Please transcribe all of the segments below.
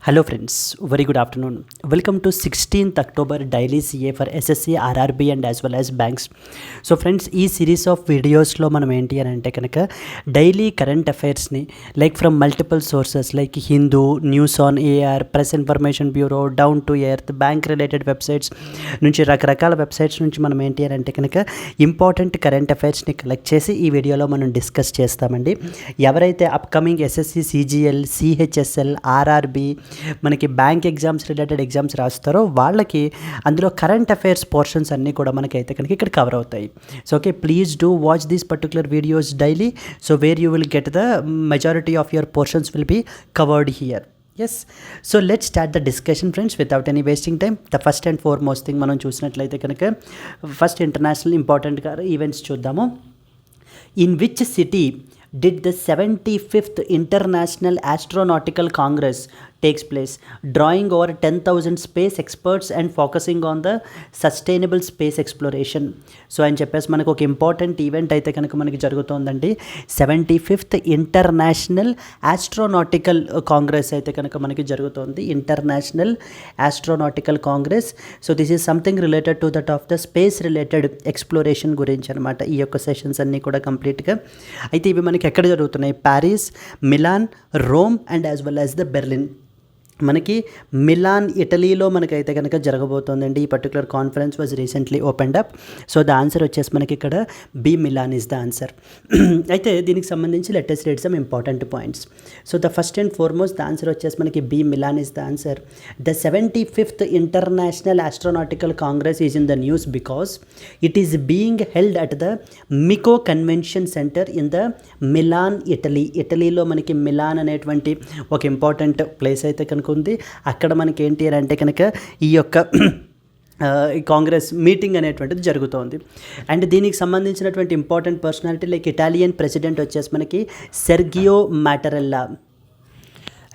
Hello friends, very good afternoon. Welcome to 16th October daily CA for SSC, RRB and as well as banks. So friends, ఈ series of వీడియోస్లో మనం ఏంటి అని అంటే కనుక daily current అఫైర్స్ని like from multiple sources like Hindu, news on AIR, press information bureau, down to earth, bank related websites నుంచి రకరకాల వెబ్సైట్స్ నుంచి మనం ఏంటి అని అంటే కనుక ఇంపార్టెంట్ కరెంట్ అఫైర్స్ని కలెక్ట్ చేసి ఈ వీడియోలో మనం డిస్కస్ చేస్తామండి. ఎవరైతే upcoming SSC, CGL, CHSL, RRB మనకి బ్యాంక్ ఎగ్జామ్స్ రిలేటెడ్ ఎగ్జామ్స్ రాస్తారో వాళ్ళకి అందులో కరెంట్ అఫైర్స్ పోర్షన్స్ అన్నీ కూడా మనకైతే కనుక ఇక్కడ కవర్ అవుతాయి. So okay, please do watch these particular videos daily, so where you will get the majority of your portions will be covered here. Yes, so let's start the discussion friends without any wasting time. The first and foremost thing మనం చూసినట్లయితే కనుక first international ఇంపార్టెంట్గా events చూద్దాము. In which city did the 75th International Astronautical Congress takes place, drawing over 10,000 space experts and focusing on the sustainable space exploration. So అని చెప్పేసి మనకు ఒక important event అయితే కనుక మనకి జరుగుతుందండి. 75th ఇంటర్నేషనల్ ఆస్ట్రోనాటికల్ కాంగ్రెస్ అయితే కనుక మనకి జరుగుతుంది. International astronautical Congress. So this is something related to that of the space related exploration గురించి అనమాట ఈ యొక్క సెషన్స్ అన్నీ కూడా కంప్లీట్గా. అయితే ఇవి మనకి ఎక్కడ జరుగుతున్నాయి? Paris, Milan, Rome and as well as the Berlin. మనకి మిలాన్ ఇటలీలో మనకైతే కనుక జరగబోతోందండి. ఈ particular conference was recently opened up. So the answer వచ్చేసి మనకి ఇక్కడ B, Milan is the answer. అయితే దీనికి సంబంధించి latest read some important points. So the first and foremost the answer వచ్చేసి మనకి B, Milan is the answer. The 75th international astronautical congress is in the news because it is being held at the MiCo convention centre in the Milan, Italy. ఇటలీలో మనకి melon అనేటువంటి ఒక important place అయితే కనుక ఉంది. అక్కడ మనకి ఏంటి అని అంటే కనుక ఈ యొక్క కాంగ్రెస్ మీటింగ్ అనేటువంటిది జరుగుతోంది. అండ్ దీనికి సంబంధించినటువంటి important personality like Italian president వచ్చేసి మనకి సెర్గియో మ్యాటరెల్లా.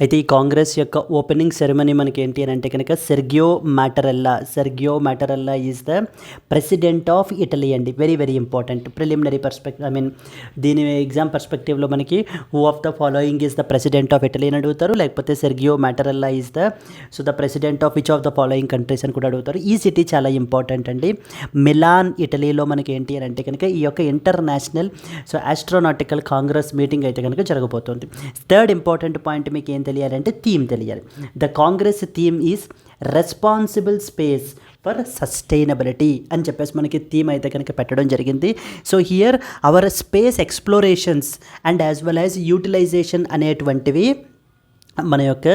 అయితే ఈ కాంగ్రెస్ యొక్క ఓపెనింగ్ సెరమనీ మనకి ఏంటి అని అంటే కనుక Sergio Mattarella is the president of Italy అండి. Very very important preliminary perspective, దీని ఎగ్జామ్ పర్స్పెక్టివ్లో మనకి who of the following is the president of Italy అని అడుగుతారు, లేకపోతే Sergio Mattarella is the president of which of the following countries అని కూడా అడుగుతారు. ఈ సిటీ చాలా ఇంపార్టెంట్ అండి. మిలాన్ ఇటలీలో మనకి ఏంటి అని అంటే కనుక ఈ యొక్క ఇంటర్నేషనల్ ఆస్ట్రోనాటికల్ కాంగ్రెస్ మీటింగ్ అయితే కనుక జరగబోతోంది. థర్డ్ ఇంపార్టెంట్ పాయింట్ మీకు ఏం తెలియాలంటే థీమ్ తెలియాలి. The congress theme is responsible space for sustainability అని చెప్పేసి మనకి థీమ్ అయితే కనుక పెట్టడం జరిగింది. So here our space explorations and as well as utilisation అనేటువంటివి మన యొక్క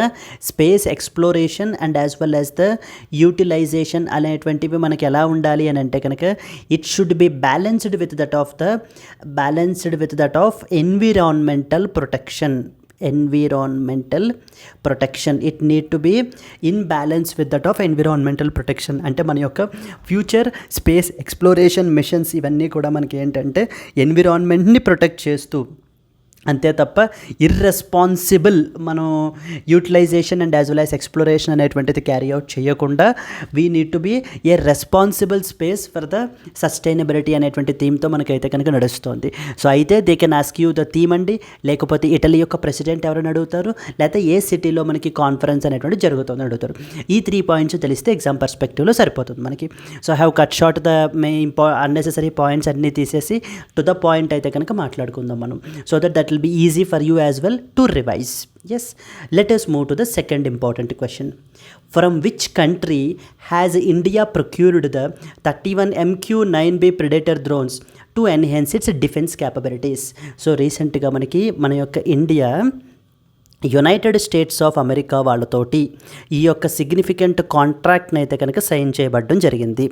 space exploration and as well as the utilisation అనేటువంటివి మనకి ఎలా ఉండాలి అని అంటే కనుక it should be balanced with that of environmental protection. It need to be in balance with that of environmental protection. అంటే మన యొక్క ఫ్యూచర్ స్పేస్ ఎక్స్ప్లోరేషన్ మిషన్స్ ఇవన్నీ కూడా మనకి ఏంటంటే ఎన్విరాన్మెంట్ని ప్రొటెక్ట్ చేస్తూ, అంతే తప్ప ఇర్రెస్పాన్సిబుల్ మనం utilisation and as well as exploration అనేటువంటిది క్యారీ అవుట్ చేయకుండా we need to be a responsible space for the sustainability అనేటువంటి థీమ్తో మనకైతే కనుక నడుస్తుంది. సో అయితే they can ask you the theme అండి, లేకపోతే ఇటలీ యొక్క ప్రెసిడెంట్ ఎవరైనా అడుగుతారు, లేకపోతే ఏ సిటీలో మనకి కాన్ఫరెన్స్ అనేటువంటి జరుగుతుంది అడుగుతారు. ఈ 3 పాయింట్స్ తెలిస్తే ఎగ్జామ్ పర్స్పెక్టివ్లో సరిపోతుంది మనకి. So have cut short the unnecessary points అన్నీ తీసేసి టు ద పాయింట్ అయితే కనుక మాట్లాడుకుందాం మనం. So that will be easy for you as well to revise. Yes, let us move to the second important question. From which country has India procured the 31 MQ-9B Predator drones to enhance its defense capabilities? So recentగా మనకి మన యొక్క India United States of America వాళ్ళతోటి ఈ యొక్క significant కాంట్రాక్ట్ని అయితే కనుక sign చేయబడడం జరిగింది.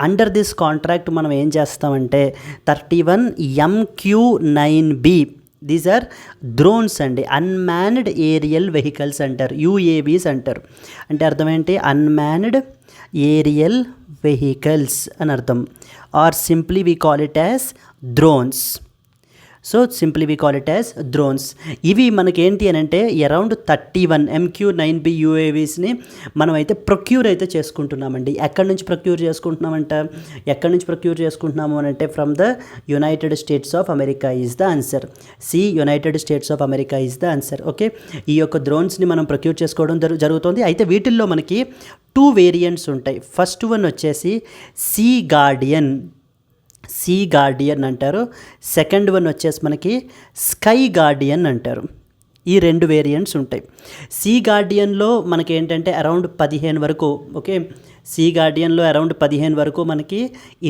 Under this contract మనం ఏం చేస్తామంటే 31 MQ-9B దీస్ ఆర్ డ్రోన్స్ అండి, అన్మాన్డ్ ఏరియల్ వెహికల్స్ అంటారు, యూఏవీస్ అంటారు. అంటే అర్థం ఏంటి? అన్మాన్డ్ ఏరియల్ వెహికల్స్ అని అర్థం, or simply we call it as drones. So simply we call it as drones. ఇవి మనకి ఏంటి అని అంటే అరౌండ్ 31 MQ-9B UAVsని మనం అయితే ప్రొక్యూర్ అయితే చేసుకుంటున్నామండి. ఎక్కడి నుంచి ప్రొక్యూర్ చేసుకుంటున్నాము అని అంటే from the United States of America is the answer. United States of America is the answer. Okay, ఈ యొక్క డ్రోన్స్ని మనం ప్రొక్యూర్ చేసుకోవడం జరుగుతుంది. అయితే వీటిల్లో మనకి 2 వేరియంట్స్ ఉంటాయి. ఫస్ట్ వన్ వచ్చేసి సీ గార్డియన్ అంటారు. సెకండ్ వన్ వచ్చేసి మనకి స్కై గార్డియన్ అంటారు. ఈ 2 వేరియంట్స్ ఉంటాయి. సీ గార్డియన్లో మనకి ఏంటంటే అరౌండ్ 15 వరకు, ఓకే, సీ గార్డియన్లో అరౌండ్ 15 వరకు మనకి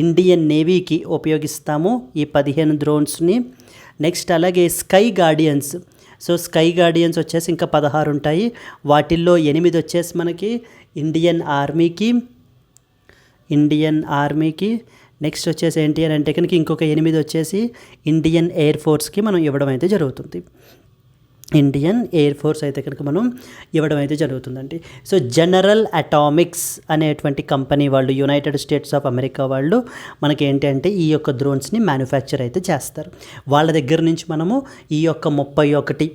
ఇండియన్ నేవీకి ఉపయోగిస్తాము ఈ 15 డ్రోన్స్ని. నెక్స్ట్ అలాగే స్కై గార్డియన్స్ వచ్చేసి ఇంకా 16 ఉంటాయి. వాటిల్లో 8 వచ్చేసి మనకి ఇండియన్ ఆర్మీకి నెక్స్ట్ వచ్చేసి ఏంటి అని అంటే కనుక ఇంకొక 8 వచ్చేసి ఇండియన్ ఎయిర్ ఫోర్స్కి మనం ఇవ్వడం అయితే జరుగుతుంది. ఇండియన్ ఎయిర్ ఫోర్స్ అయితే కనుక మనం ఇవ్వడం అయితే జరుగుతుందండి. సో జనరల్ అటామిక్స్ అనేటువంటి కంపెనీ వాళ్ళు, యునైటెడ్ స్టేట్స్ ఆఫ్ అమెరికా వాళ్ళు మనకి ఏంటి అంటే ఈ యొక్క డ్రోన్స్ని మ్యానుఫ్యాక్చర్ అయితే చేస్తారు. వాళ్ళ దగ్గర నుంచి మనము ఈ యొక్క 31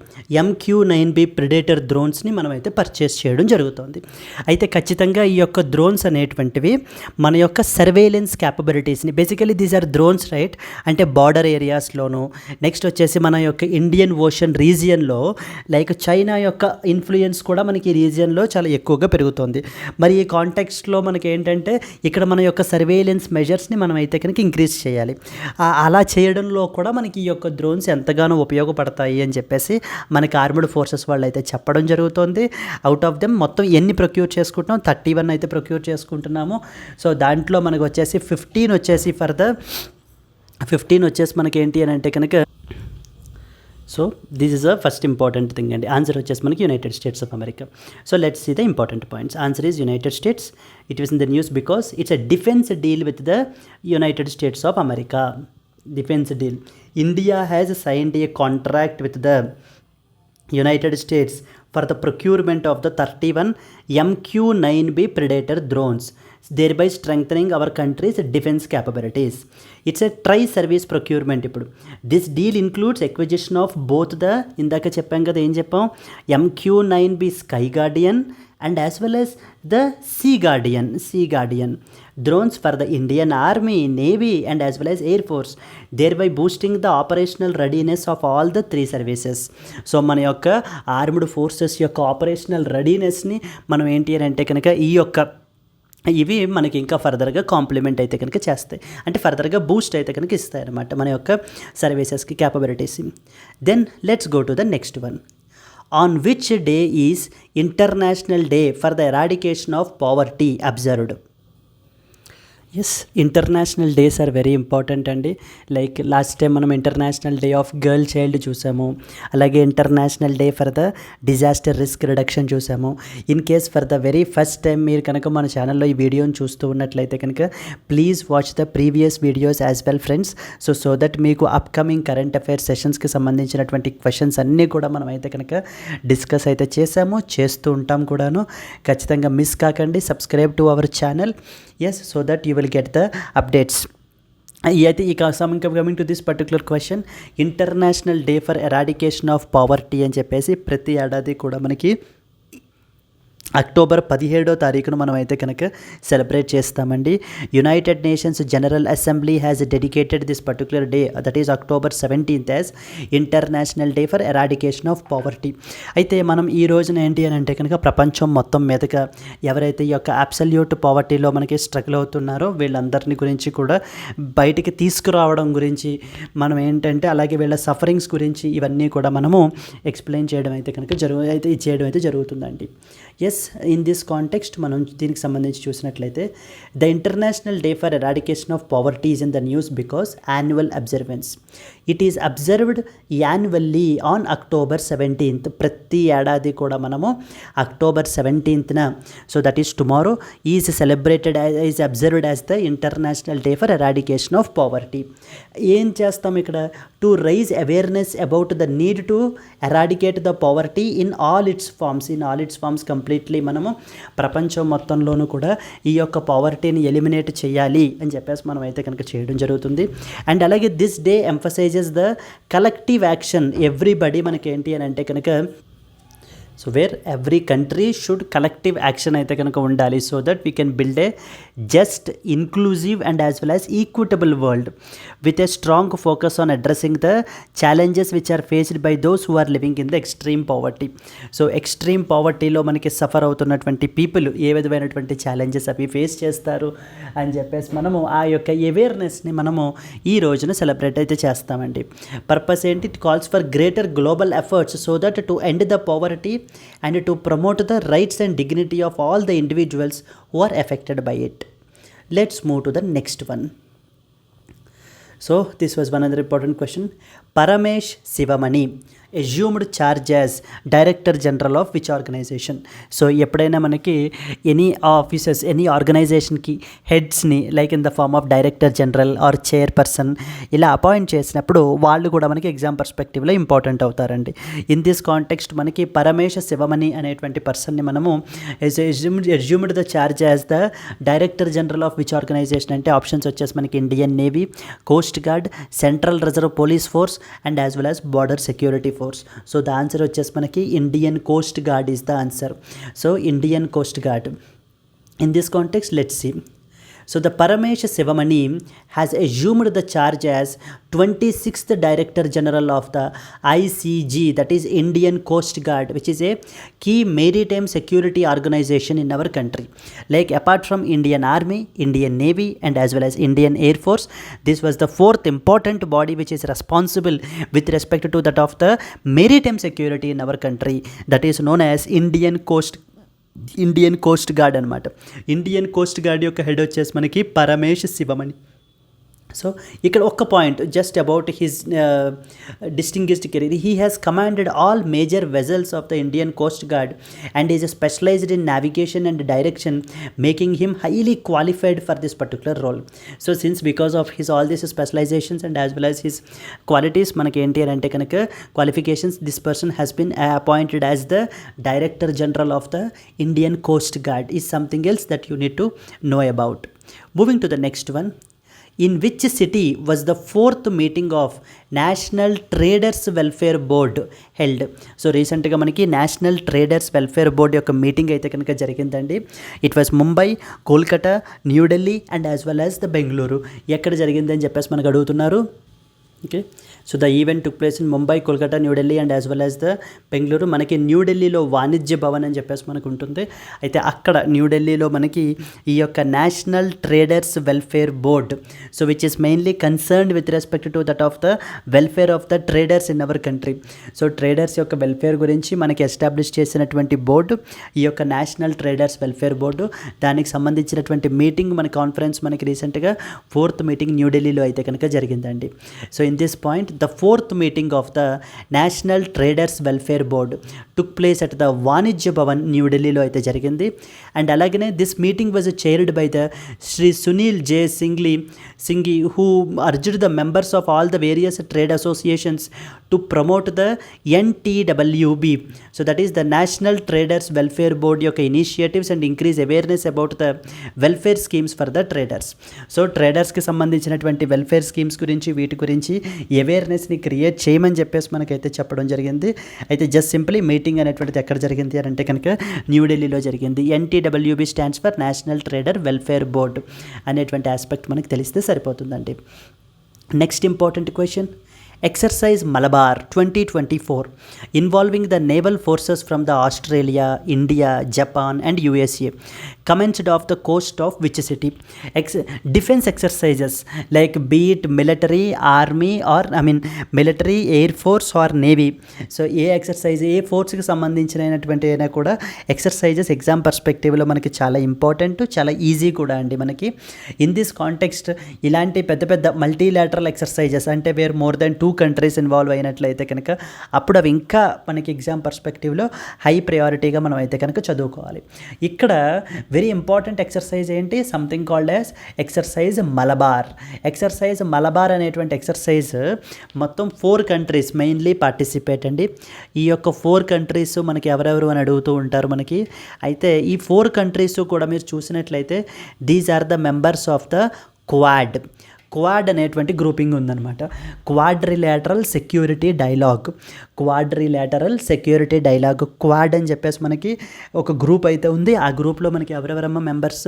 MQ-9B ప్రిడేటర్ డ్రోన్స్ని మనం అయితే పర్చేస్ చేయడం జరుగుతుంది. అయితే ఖచ్చితంగా ఈ యొక్క డ్రోన్స్ అనేటువంటివి మన యొక్క సర్వేలెన్స్ క్యాపబిలిటీస్ని, basically these are drones right, అంటే బార్డర్ ఏరియాస్లోను, నెక్స్ట్ వచ్చేసి మన యొక్క ఇండియన్ ఓషన్ రీజియన్లో లైక్ చైనా యొక్క ఇన్ఫ్లుయెన్స్ కూడా మనకి ఈ రీజియన్లో చాలా ఎక్కువగా పెరుగుతుంది. మరి ఈ కాంటెక్స్ట్లో మనకి ఏంటంటే ఇక్కడ మన యొక్క సర్వేలెన్స్ మెజర్స్ని మనం అయితే కనుక ఇంక్రీజ్ చేయాలి. అలా చేయడంలో కూడా మనకి ఈ యొక్క డ్రోన్స్ ఎంతగానో ఉపయోగపడతాయి అని చెప్పేసి మనకి ఆర్మ్డ్ ఫోర్సెస్ వాళ్ళు అయితే చెప్పడం జరుగుతుంది. అవుట్ ఆఫ్ దెమ్ మొత్తం ఎన్ని ప్రొక్యూర్ చేసుకుంటున్నాం, 31 అయితే ప్రొక్యూర్ చేసుకుంటున్నాము. సో దాంట్లో మనకు వచ్చేసి 15 వచ్చేసి మనకి ఏంటి అని అంటే కనుక, so this is a first important thing అండి. ఆన్సర్ వచ్చేసి మనకి United States of America. So let's see the important points. Answer is United States. It was in the news because it's a defence deal with the United States of America. Defence deal. India has signed a contract with the United States for the procurement of the 31 MQ-9B Predator drones, thereby strengthening our country's defense capabilities. It's a tri-service procurement. ఇప్పుడు this deal includes acquisition of both the ఇందాక చెప్పాం కదా, ఏం చెప్పాం, MQ-9B Sky Guardian and as well as the Sea Guardian drones for the Indian Army, Navy and as well as Air Force, thereby boosting the operational readiness of all the 3 services. So మన యొక్క armed forces యొక్క operational రెడీనెస్ని మనం ఏంటి అని అంటే కనుక ఇవి మనకి ఇంకా ఫర్దర్గా కాంప్లిమెంట్ అయితే కనుక చేస్తాయి, అంటే ఫర్దర్గా బూస్ట్ అయితే కనుక ఇస్తాయి అన్నమాట మన యొక్క సర్వీసెస్కి capabilities. Then let's go to the next one. On which day is International Day for the Eradication of Poverty observed? Yes, international days are very important అండి. లైక్ లాస్ట్ టైం మనం international day of girl child చూసాము, అలాగే international day for the disaster risk reduction చూసాము. In case for the very first time మీరు కనుక మన ఛానల్లో ఈ వీడియోని చూస్తూ ఉన్నట్లయితే కనుక please watch the previous videos as well friends. So that మీకు అప్కమింగ్ కరెంట్ అఫైర్స్ సెషన్స్కి సంబంధించినటువంటి క్వశ్చన్స్ అన్నీ కూడా మనం అయితే కనుక డిస్కస్ అయితే చేస్తూ ఉంటాం కూడాను. ఖచ్చితంగా మిస్ కాకండి, subscribe to our channel. Yes, so that you will get the updates. అయితే ఈ coming to this particular question, international day for eradication of poverty అని చెప్పేసి ప్రతి ఏడాది కూడా మనకి అక్టోబర్ 17వ తారీఖున మనం అయితే కనుక సెలబ్రేట్ చేస్తామండి. United nations general assembly has dedicated this particular day, that is October 17th as international day for eradication of poverty. అయితే మనం ఈ రోజున ఏంటి అని అంటే కనుక ప్రపంచం మొత్తం మీదగా ఎవరైతే ఈ యొక్క అబ్సల్యూట్ పావర్టీలో మనకి స్ట్రగుల్ అవుతున్నారో వీళ్ళందరినీ గురించి కూడా బయటికి తీసుకురావడం గురించి మనం ఏంటంటే, అలాగే వీళ్ళ సఫరింగ్స్ గురించి ఇవన్నీ కూడా మనము ఎక్స్ప్లెయిన్ చేయడం అయితే కనుక జరుగుతుందండి. ఎస్, ఇన్ దిస్ కాంటెక్స్ట్ మనం దీనికి సంబంధించి చూసినట్లయితే the international day for eradication of poverty is in the news because annual observance. It is observed annually on October 17th. ప్రతి ఏడాది కూడా మనము October 17th, so that is tomorrow, is observed as the international day for eradication of poverty. ఏం చేస్తాం ఇక్కడ? To raise awareness about the need to eradicate the poverty in all its forms completely recently మనము ప్రపంచం మొత్తంలోనూ కూడా ఈ యొక్క పావర్టీని eliminate చేయాలి అని చెప్పేసి మనం అయితే కనుక చేయడం జరుగుతుంది. అండ్ అలాగే this day emphasises the collective action. Everybody మనకి ఏంటి అని అంటే కనుక so where every country should collective action అయితే కనుక ఉండాలి, so that we can build a just, inclusive and as well as equitable world with a strong focus on addressing the challenges which are faced by those who are living in the extreme poverty. So extreme పావర్టీలో మనకి suffer అవుతున్నటువంటి people ఏ విధమైనటువంటి challenges అవి face చేస్తారు అని చెప్పేసి మనము ఆ యొక్క అవేర్నెస్ని మనము ఈ రోజున సెలబ్రేట్ అయితే చేస్తామండి. పర్పస్ ఏంటి? It calls for greater global efforts so that to end the poverty and to promote the rights and dignity of all the individuals who are affected by it. Let's move to the next one. So this was one other important question. Paramesh Sivamani assumed charge as Director General of which organization? So ఎప్పుడైనా మనకి any officers any ఆర్గనైజేషన్కి హెడ్స్ని like in the form of director general or chairperson ఇలా appoint చేసినప్పుడు వాళ్ళు కూడా మనకి exam పర్స్పెక్టివ్లో ఇంపార్టెంట్ అవుతారండి. ఇన్ దిస్ కాంటెక్స్ట్ మనకి పరమేశ శివమణి అనేటువంటి పర్సన్ని మనము assumed the charge as the director general of which organisation అంటే ఆప్షన్స్ వచ్చేసి మనకి Indian navy, coast guard, central reserve police force and as well as border security force. So the answer వచ్చేసి మనకి Indian coast guard is the answer. So Indian coast guard. In this context let's see. So the Paramesh Sivamani has assumed the charge as 26th Director General of the ICG, that is Indian Coast Guard, which is a key maritime security organization in our country. Like apart from Indian Army, Indian Navy and as well as Indian Air Force, this was the fourth important body which is responsible with respect to that of the maritime security in our country, that is known as Indian coast guard అనమాట. Indian coast guard యొక్క head వచ్చేసి మనకి Paramesh Sivamani. So ఇక్కడ ఒక్క point just about his distinguished career. He has commanded all major vessels of the Indian coast guard and is specialised in navigation and direction, making him highly qualified for this particular role. So since because of his all this specialisations and as well as his qualities మనకి ఏంటి అని అంటే కనుక qualifications, this person has been appointed as the director general of the Indian coast guard is something else that you need to know about. Moving to the next one. In which city was the fourth meeting of National Traders Welfare Board held? So రీసెంట్గా మనకి national traders welfare board యొక్క meeting అయితే కనుక జరిగిందండి. It was Mumbai, Kolkata, New Delhi and as well as the Bengaluru. ఎక్కడ జరిగిందని చెప్పేసి మనకు అడుగుతున్నారు. Okay, so the event took place in Mumbai, Kolkata, New Delhi and as well as the Bengaluru. మనకి న్యూఢిల్లీలో వాణిజ్య భవన్ అని చెప్పేసి మనకు ఉంటుంది. అయితే అక్కడ న్యూఢిల్లీలో మనకి ఈ యొక్క national traders welfare board, so which is mainly concerned with respect to that of the welfare of the traders in our country. So traders యొక్క వెల్ఫేర్ గురించి మనకి ఎస్టాబ్లిష్ చేసినటువంటి బోర్డు ఈ యొక్క నేషనల్ ట్రేడర్స్ వెల్ఫేర్ బోర్డు. దానికి సంబంధించినటువంటి meeting మన conference మనకి రీసెంట్గా 4th మీటింగ్ న్యూఢిల్లీలో అయితే కనుక జరిగిందండి. So in this point, the 4th meeting of the National Traders Welfare Board took place at the Vanijya Bhavan, New Delhi lo aithe jarigindi. And alagane this meeting was chaired by the Sri Sunil J. Singhi, who urged the members of all the various trade associations to promote the NTWB, so that is the National Traders Welfare Board యొక్క initiatives and increase awareness about the welfare schemes for the traders. So ట్రేడర్స్కి సంబంధించినటువంటి welfare schemes గురించి వీటి గురించి అవేర్నెస్ని create చేయమని చెప్పేసి మనకైతే చెప్పడం జరిగింది. అయితే జస్ట్ సింప్లీ మీటింగ్ అనేటువంటిది ఎక్కడ జరిగింది అని అంటే కనుక న్యూఢిల్లీలో జరిగింది. NTWB stands for national trader welfare board అనేటువంటి ఆస్పెక్ట్ మనకి తెలిస్తే సరిపోతుందండి. Next important question. Exercise Malabar 2024 involving the naval forces from the Australia, India, Japan and USA commenced off the coast of which city? Defense exercises like be it military, army or military, air force or navy. So ఏ exercise ఏ ఫోర్స్కి సంబంధించినటువంటి అయినా కూడా exercises exam పర్స్పెక్టివ్లో మనకి చాలా important, చాలా ఈజీ కూడా అండి మనకి. ఇన్ దిస్ కాంటెక్స్ట్ ఇలాంటి పెద్ద పెద్ద మల్టీలాటరల్ ఎక్సర్సైజెస్ అంటే where more than 2 countries involve అయినట్లయితే కనుక అప్పుడు అవి ఇంకా మనకి ఎగ్జామ్ పర్స్పెక్టివ్లో హై ప్రయారిటీగా మనం అయితే కనుక చదువుకోవాలి. ఇక్కడ వెరీ ఇంపార్టెంట్ ఎక్సర్సైజ్ ఏంటి, something called as exercise Malabar. Exercise Malabar అనేటువంటి ఎక్సర్సైజ్ మొత్తం 4 కంట్రీస్ మెయిన్లీ పార్టిసిపేట్ అండి. ఈ యొక్క 4 కంట్రీస్ మనకి ఎవరెవరు అని అడుగుతూ ఉంటారు మనకి. అయితే ఈ 4 కంట్రీస్ కూడా మీరు చూసినట్లయితే these are the members of the quad. Quad అనేటువంటి గ్రూపింగ్ ఉందన్నమాట. Quadrilateral security dialogue, quadrilateral security dialogue, quad అని చెప్పేసి మనకి ఒక గ్రూప్ అయితే ఉంది. ఆ గ్రూప్లో మనకి ఎవరెవరమ్మ మెంబర్స్,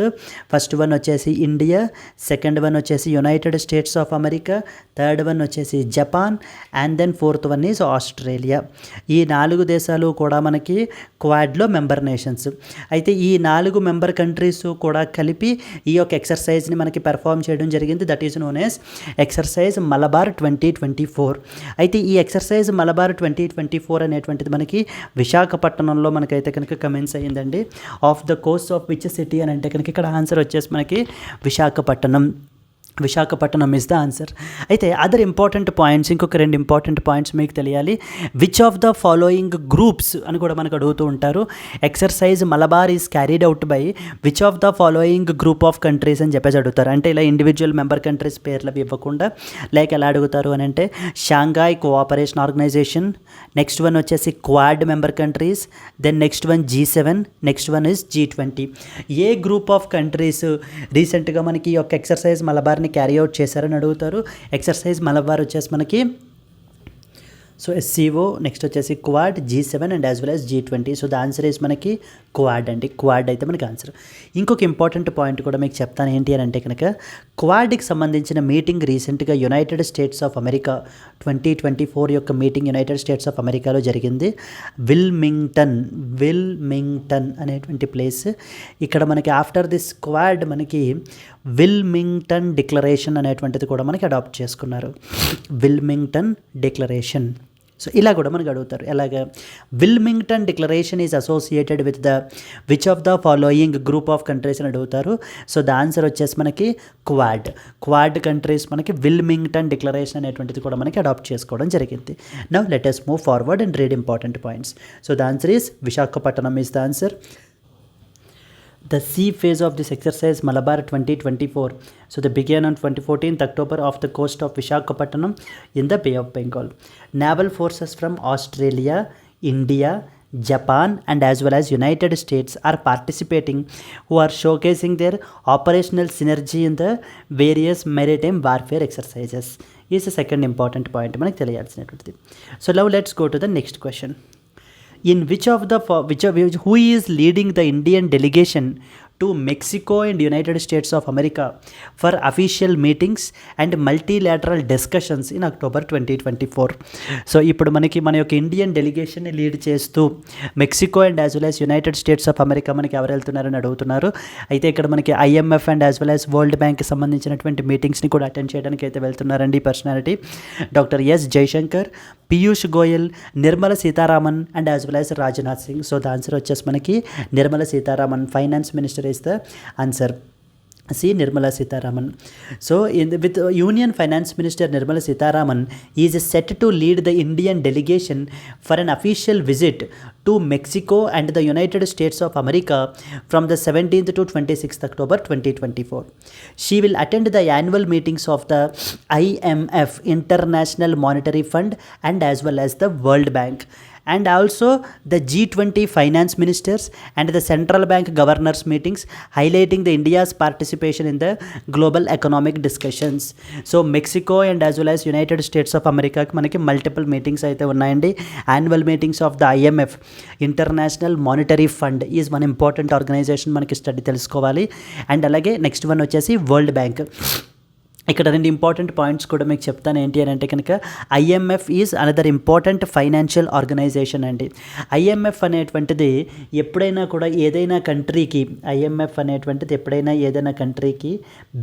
ఫస్ట్ వన్ వచ్చేసి ఇండియా, సెకండ్ వన్ వచ్చేసి United States of America, third one వచ్చేసి Japan, and then fourth one is Australia. ఈ 4 దేశాలు కూడా మనకి క్వాడ్లో మెంబర్ నేషన్స్. అయితే ఈ 4 మెంబర్ కంట్రీస్ కూడా కలిపి ఈ యొక్క ఎక్సర్సైజ్ని మనకి పెర్ఫామ్ చేయడం జరిగింది. That is known as exercise Malabar 2024. అయితే ఈ ఎక్సర్సైజ్ మలబార్ 2024 అనేటువంటిది మనకి విశాఖపట్నంలో మనకైతే కనుక కమెన్స్ అయ్యిందండి. Of the Coast of which city అని అంటే కనుక ఇక్కడ ఆన్సర్ వచ్చేసి మనకి Visakhapatnam. Visakhapatnam is the answer. అయితే అదర్ ఇంపార్టెంట్ పాయింట్స్, ఇంకొక 2 ఇంపార్టెంట్ పాయింట్స్ మీకు తెలియాలి. Which of the following groups అని కూడా మనకు అడుగుతూ ఉంటారు. Exercise Malabar is carried out by which of the following group of countries అని చెప్పేసి అడుగుతారు. అంటే ఇలా ఇండివిజువల్ మెంబర్ కంట్రీస్ పేర్లు అవి ఇవ్వకుండా లైక్ ఎలా అడుగుతారు అని అంటే Shanghai cooperation organisation, next one వచ్చేసి quad member countries, then next one G7, next one is G20. A group of countries రీసెంట్గా మనకి ఈ యొక్క ఎక్సర్సైజ్ మలబార్ క్యారీ అవుట్ చేశారని అడుగుతారు. ఎక్సర్సైజ్ మలబార్ వచ్చేసి మనకి సో SCO, నెక్స్ట్ వచ్చేసి quad, G7 and as well as G20. So the answer is మనకి క్వాడ్ అండి. క్వాడ్ అయితే మనకి ఆన్సర్. ఇంకొక ఇంపార్టెంట్ పాయింట్ కూడా మీకు చెప్తాను ఏంటి అని అంటే కనుక క్వాడ్కి సంబంధించిన మీటింగ్ రీసెంట్గా యునైటెడ్ స్టేట్స్ ఆఫ్ అమెరికా 2024 యొక్క మీటింగ్ యునైటెడ్ స్టేట్స్ ఆఫ్ అమెరికాలో జరిగింది. విల్మింగ్టన్ అనేటువంటి ప్లేస్. ఇక్కడ మనకి ఆఫ్టర్ దిస్ క్వాడ్ మనకి విల్మింగ్టన్ డిక్లరేషన్ అనేటువంటిది కూడా మనకి అడాప్ట్ చేసుకున్నారు. Wilmington declaration. సో ఇలా కూడా మనకు అడుగుతారు. ఎలాగా Wilmington declaration is associated with the which of the following group of countries అని అడుగుతారు. సో ద ఆన్సర్ వచ్చేసి మనకి క్వాడ్ కంట్రీస్ మనకి విల్మింగ్టన్ డిక్లరేషన్ అనేటువంటిది కూడా మనకి అడాప్ట్ చేసుకోవడం జరిగింది. Now let us move forward and read important points. So the answer is Visakhapatnam is the answer. The sea phase of this exercise Malabar 2024. So they began on 14th October off the coast of Visakhapatnam in the Bay of Bengal. Naval forces from Australia, India, Japan and as well as United States are participating, who are showcasing their operational synergy in the various maritime warfare exercises. Is the second important point మనకి తెలియాల్సినటువంటిది. So now let's go to the next question. In who is leading the Indian delegation to Mexico and United States of America for official meetings and multilateral discussions in October 2024. So ఇప్పుడు మన యొక్క Indian డెలిగేషన్ని lead చేస్తూ Mexico and as well as United States of America మనకి ఎవరు వెళ్తున్నారని అడుగుతున్నారు. అయితే ఇక్కడ మనకి IMF and as well as world బ్యాంక్కి సంబంధించినటువంటి మీటింగ్స్ని కూడా అటెండ్ చేయడానికి అయితే వెళ్తున్నారండి. Personality doctor S Jaishankar, Piyush Goyal, Nirmala Sitharaman and as well as Rajnath Singh. So the answer వచ్చేసి మనకి Nirmala Sitharaman. Finance minister is the answer. See, Nirmala Sitharaman. So with Union Finance Minister Nirmala Sitharaman is set to lead the Indian delegation for an official visit to Mexico and the United States of America from the 17th to 26th October 2024. She will attend the annual meetings of the IMF, International Monetary Fund, and as well as the World Bank, and also the G20 finance ministers and the central bank governors meetings, highlighting the India's participation in the global economic discussions. So Mexico and as well as United States of America మనకి multiple meetings అయితే ఉన్నాయండి. Annual meetings of the IMF, international monetary fund is one important organisation మనకి study తెలుసుకోవాలి. అండ్ అలాగే next one వచ్చేసి world bank. ఇక్కడ 2 important points కూడా మీకు చెప్తాను ఏంటి అని అంటే కనుక IMF is another important financial organisation అండి. IMF అనేటువంటిది ఎప్పుడైనా కూడా ఏదైనా కంట్రీకి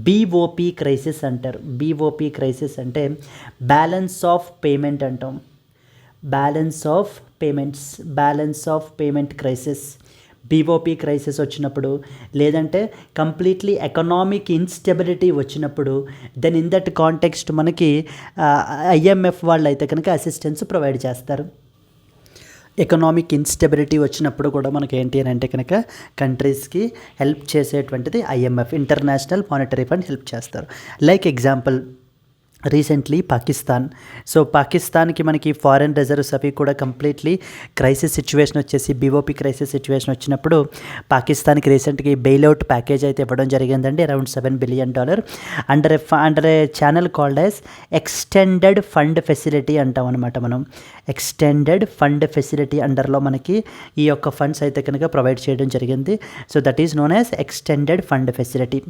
BOP క్రైసిస్ అంటారు. BOP క్రైసిస్ అంటే బ్యాలెన్స్ ఆఫ్ పేమెంట్ అంటాం. Balance of payment crisis. BOP crisis వచ్చినప్పుడు, లేదంటే కంప్లీట్లీ ఎకనామిక్ ఇన్స్టెబిలిటీ వచ్చినప్పుడు, దెన్ ఇన్ దట్ కాంటెక్స్ట్ మనకి IMF వాళ్ళు అయితే కనుక అసిస్టెన్స్ ప్రొవైడ్ చేస్తారు. ఎకనామిక్ ఇన్స్టెబిలిటీ వచ్చినప్పుడు కూడా మనకి ఏంటి అని అంటే కనుక కంట్రీస్కి హెల్ప్ చేసేటువంటిది IMF, international monetary fund help చేస్తారు. Like example recently Pakistan. So పాకిస్తాన్కి మనకి ఫారెన్ రిజర్వ్స్ అవి కూడా కంప్లీట్లీ క్రైసిస్ సిచ్యువేషన్ వచ్చేసి బీఓపీ క్రైసిస్ సిచ్యువేషన్ వచ్చినప్పుడు పాకిస్తాన్కి రీసెంట్గా బెయిల్అవుట్ ప్యాకేజ్ అయితే ఇవ్వడం జరిగిందండి, around $7 billion under a channel called as extended fund facility అంటాం అనమాట. మనం ఎక్స్టెండెడ్ ఫండ్ ఫెసిలిటీ అండర్లో మనకి ఈ యొక్క ఫండ్స్ అయితే కనుక ప్రొవైడ్ చేయడం జరిగింది. So that is known as extended fund facility.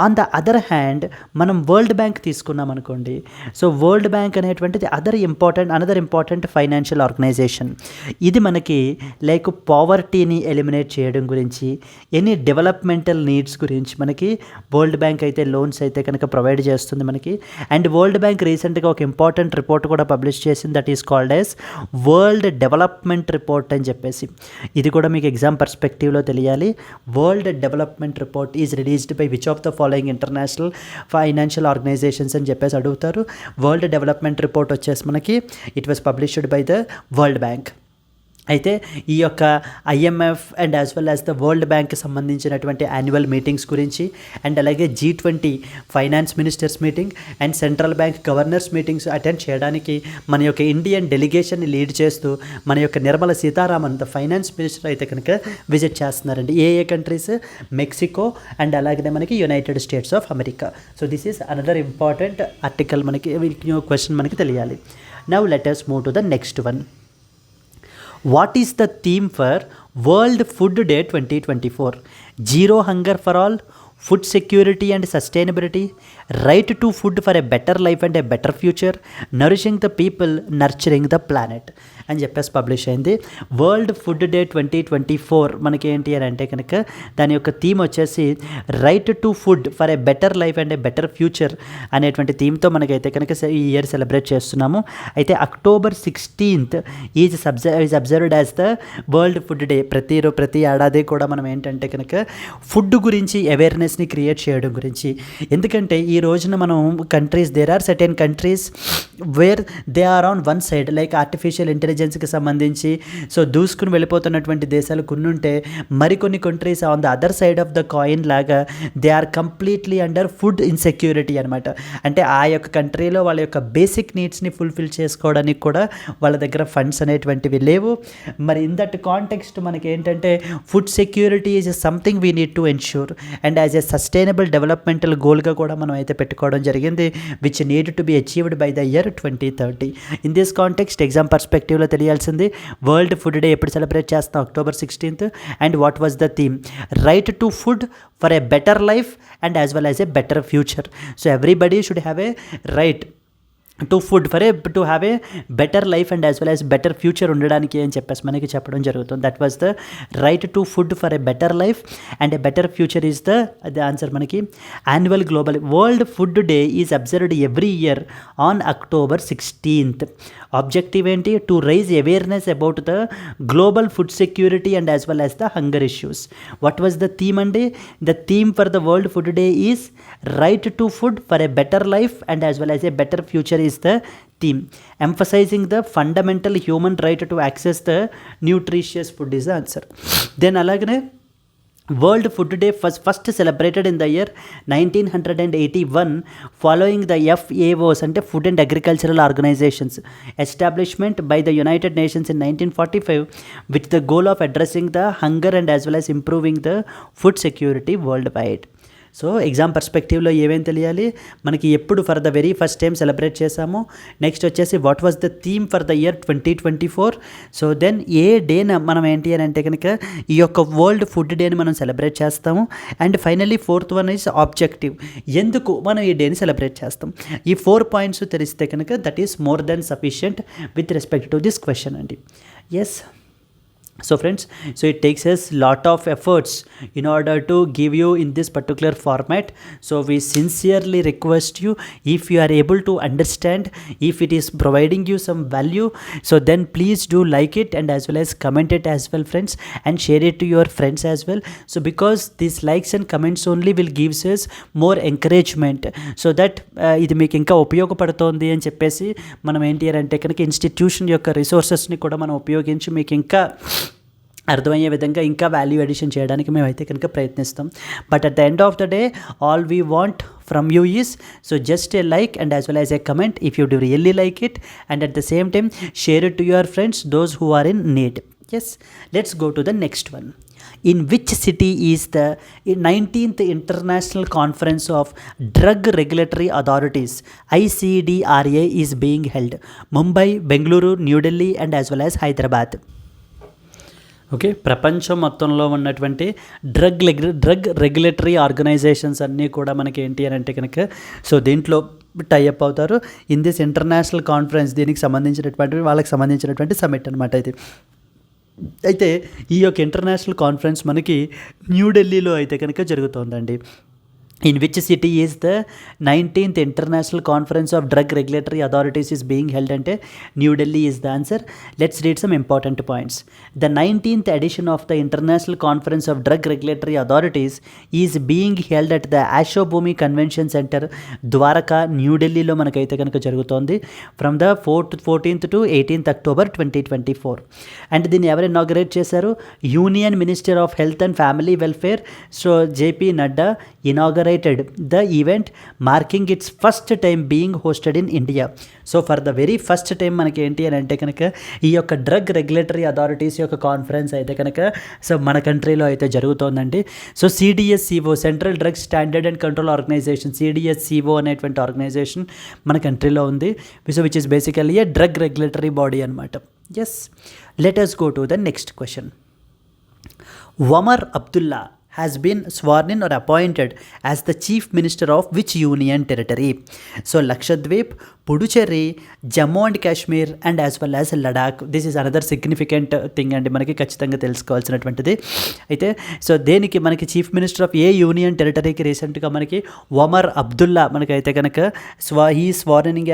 On the other hand మనం వరల్డ్ బ్యాంక్ తీసుకున్నాం అనుకోండి. సో వరల్డ్ బ్యాంక్ అనేటువంటిది అనదర్ ఇంపార్టెంట్ ఫైనాన్షియల్ ఆర్గనైజేషన్. ఇది మనకి లైక్ పావర్టీని ఎలిమినేట్ చేయడం గురించి, ఎనీ డెవలప్మెంటల్ నీడ్స్ గురించి మనకి వరల్డ్ బ్యాంక్ అయితే లోన్స్ అయితే కనుక ప్రొవైడ్ చేస్తుంది మనకి. అండ్ వరల్డ్ బ్యాంక్ రీసెంట్గా ఒక ఇంపార్టెంట్ రిపోర్ట్ కూడా పబ్లిష్ చేసింది, that is called as world development report అని చెప్పేసి. ఇది కూడా మీకు ఎగ్జామ్ పర్స్పెక్టివ్లో తెలియాలి. World development report is released by which of the following international financial organisations అని చెప్పేసి అడుగుతారు. వరల్డ్ డెవలప్మెంట్ రిపోర్ట్ వచ్చేసి మనకి it was published by the world bank. అయితే ఈ యొక్క IMF and as well as the world బ్యాంక్కి సంబంధించినటువంటి యాన్యువల్ మీటింగ్స్ గురించి, అండ్ అలాగే G20 finance ministers meeting and central bank governors meetings attend చేయడానికి మన యొక్క ఇండియన్ డెలిగేషన్ని లీడ్ చేస్తూ మన యొక్క Nirmala Sitharaman the finance minister అయితే కనుక విజిట్ చేస్తున్నారండి. ఏ కంట్రీస్? మెక్సికో అండ్ అలాగే మనకి United States of America. So this is another important article, మనకి క్వశ్చన్ మనకి తెలియాలి. Now let us move to the next one. What is the theme for World Food Day 2024? Zero hunger for all, food security and sustainability, right to food for a better life and a better future, nourishing the people, nurturing the planet అని చెప్పేసి publish అయింది. World food day 2024 మనకి ఏంటి అని అంటే కనుక దాని యొక్క థీమ్ వచ్చేసి right to food for a better life and A better future అనేటువంటి థీమ్తో మనకైతే కనుక ఈ ఇయర్ సెలబ్రేట్ చేస్తున్నాము. అయితే October 16th is observed as the world food day. ప్రతి ఏడాది కూడా మనం ఏంటంటే కనుక ఫుడ్ గురించి అవేర్నెస్ని క్రియేట్ చేయడం గురించి. ఎందుకంటే ఈ రోజున మనం countries, there are certain countries where they are on one side, like artificial ఇంటెలిజెన్స్కి సంబంధించి సో దూసుకుని వెళ్ళిపోతున్నటువంటి దేశాలు కొన్ని ఉంటే, మరికొన్ని countries on the other side of the coin లాగా they are completely under food insecurity అనమాట. అంటే ఆ యొక్క కంట్రీలో వాళ్ళ యొక్క బేసిక్ నీడ్స్ని ఫుల్ఫిల్ చేసుకోవడానికి కూడా వాళ్ళ దగ్గర ఫండ్స్ అనేటువంటివి లేవు. మరి ఇన్ దట్ కాంటెక్స్ట్ మనకి ఏంటంటే food security is something we need to ensure and as a sustainable developmental గోల్గా కూడా మనం అయితే పెట్టుకోవడం జరిగింది, which need to be achieved by the year 2030. In this context exam పర్స్పెక్టివ్లో తెలియాల్సింది వరల్డ్ ఫుడ్ డే ఎప్పుడు సెలబ్రేట్ చేస్తాం? October 16th. And what was the theme? Right to food for a better life and as well as a better future. So everybody should have A right to food to have a better life and as well as better future ఉండడానికి అని చెప్పేసి మనకి చెప్పడం జరుగుతుంది. That was the right to food for a better life and a better future is the answer. మనకి annual global world food day is observed every year on October 16th. Objective ఏంటి? To raise awareness about the global food security and as well as the hunger issues. What was the theme అండి? The theme for the world food day is right to food for a better life and as well as a better future is the theme. Emphasizing the fundamental human right to access the nutritious food is the answer. Then alagane World Food Day was first celebrated in the year 1981 following the FAOs అంటే Food and Agricultural Organizations establishment by the United Nations in 1945 with the goal of addressing the hunger and as well as improving the food security worldwide. So exam పర్స్పెక్టివ్లో ఏమేమి తెలియాలి మనకి? ఎప్పుడు for the very first time celebrate చేసాము. Next వచ్చేసి what was the theme for the year 2024. So then ఏ డేన మనం ఏంటి అని అంటే కనుక ఈ యొక్క వరల్డ్ ఫుడ్ డేని మనం సెలబ్రేట్ చేస్తాము. And finally fourth one is objective. ఎందుకు మనం ఈ డేని సెలబ్రేట్ చేస్తాం? ఈ 4 పాయింట్స్ తెలిస్తే కనుక that is more than sufficient with respect to this question అండి. Yes, So friends, so it takes us lot of efforts in order to give you in this particular format. So we sincerely request you, if you are able to understand, if it is providing you some value, so then please do like it and as well as comment it as well friends, and share it to your friends as well. So because these likes and comments only will gives us more encouragement, so that ఇది మీకు ఇంకా ఉపయోగపడుతోంది అని చెప్పేసి మనం ఏంటి అంటే కనుక institution యొక్క రిసోర్సెస్ని కూడా మనం ఉపయోగించి మీకు ఇంకా అర్థమయ్యే విధంగా ఇంకా వాల్యూ అడిషన్ చేయడానికి మేమైతే కనుక ప్రయత్నిస్తాం. But at the end of the day all we want from you is, so just a like and as well as a comment if you do really like it, and at the same time share it to your friends those who are in need. Yes, let's go to the next one. In which city is the 19th International Conference of Drug Regulatory Authorities ICDRA is being held? Mumbai, Bengaluru, New Delhi and as well as Hyderabad. Okay, ప్రపంచం మొత్తంలో ఉన్నటువంటి drug regulatory organisations అన్నీ కూడా మనకి ఏంటి అని అంటే కనుక సో దీంట్లో టైఅప్ అవుతారు ఇన్ దిస్ ఇంటర్నేషనల్ కాన్ఫరెన్స్. దీనికి సంబంధించినటువంటి వాళ్ళకి సంబంధించినటువంటి సమిట్ అనమాట ఇది. అయితే ఈ యొక్క ఇంటర్నేషనల్ కాన్ఫరెన్స్ మనకి న్యూఢిల్లీలో అయితే కనుక జరుగుతోందండి. In which city is the 19th International Conference of Drug Regulatory Authorities is being held? Ante New Delhi is the answer. Let's read some important points. The 19th edition of the International Conference of Drug Regulatory Authorities is being held at the Ashobhumi Convention Center, Dwarka, New Delhi lo manakaithe kanuka jarugutondi from the 14th to 18th October 2024. And దీన్ని ఎవరు inaugurate చేశారు? Union minister of health and family welfare so JP Nadda inaugurated the event, marking its first time being hosted in India. So for the very first time మనకి ఏంటి అని అంటే కనుక ఈ యొక్క డ్రగ్ రెగ్యులేటరీ అథారిటీస్ యొక్క కాన్ఫరెన్స్ అయితే కనుక సో మన కంట్రీలో అయితే జరుగుతోందండి. So CDSCO, central drug standard and control organisation, CDSCO అనేటువంటి ఆర్గనైజేషన్ మన కంట్రీలో ఉంది. So which is basically a drug regulatory body అనమాట. Yes, let us go to the next question. Omar Abdullah has been sworn in or appointed as the Chief Minister of which Union Territory? So Lakshadweep, Puducherry, Jammu and Kashmir and as well as Ladakh. This is another significant thing and మనకి ఖచ్చితంగా తెలుసుకోవాల్సినటువంటిది. అయితే so దేనికి మనకి chief minister of a union టెరిటరీకి రీసెంట్గా మనకి ఒమర్ అబ్దుల్లా మనకైతే కనుక he sworn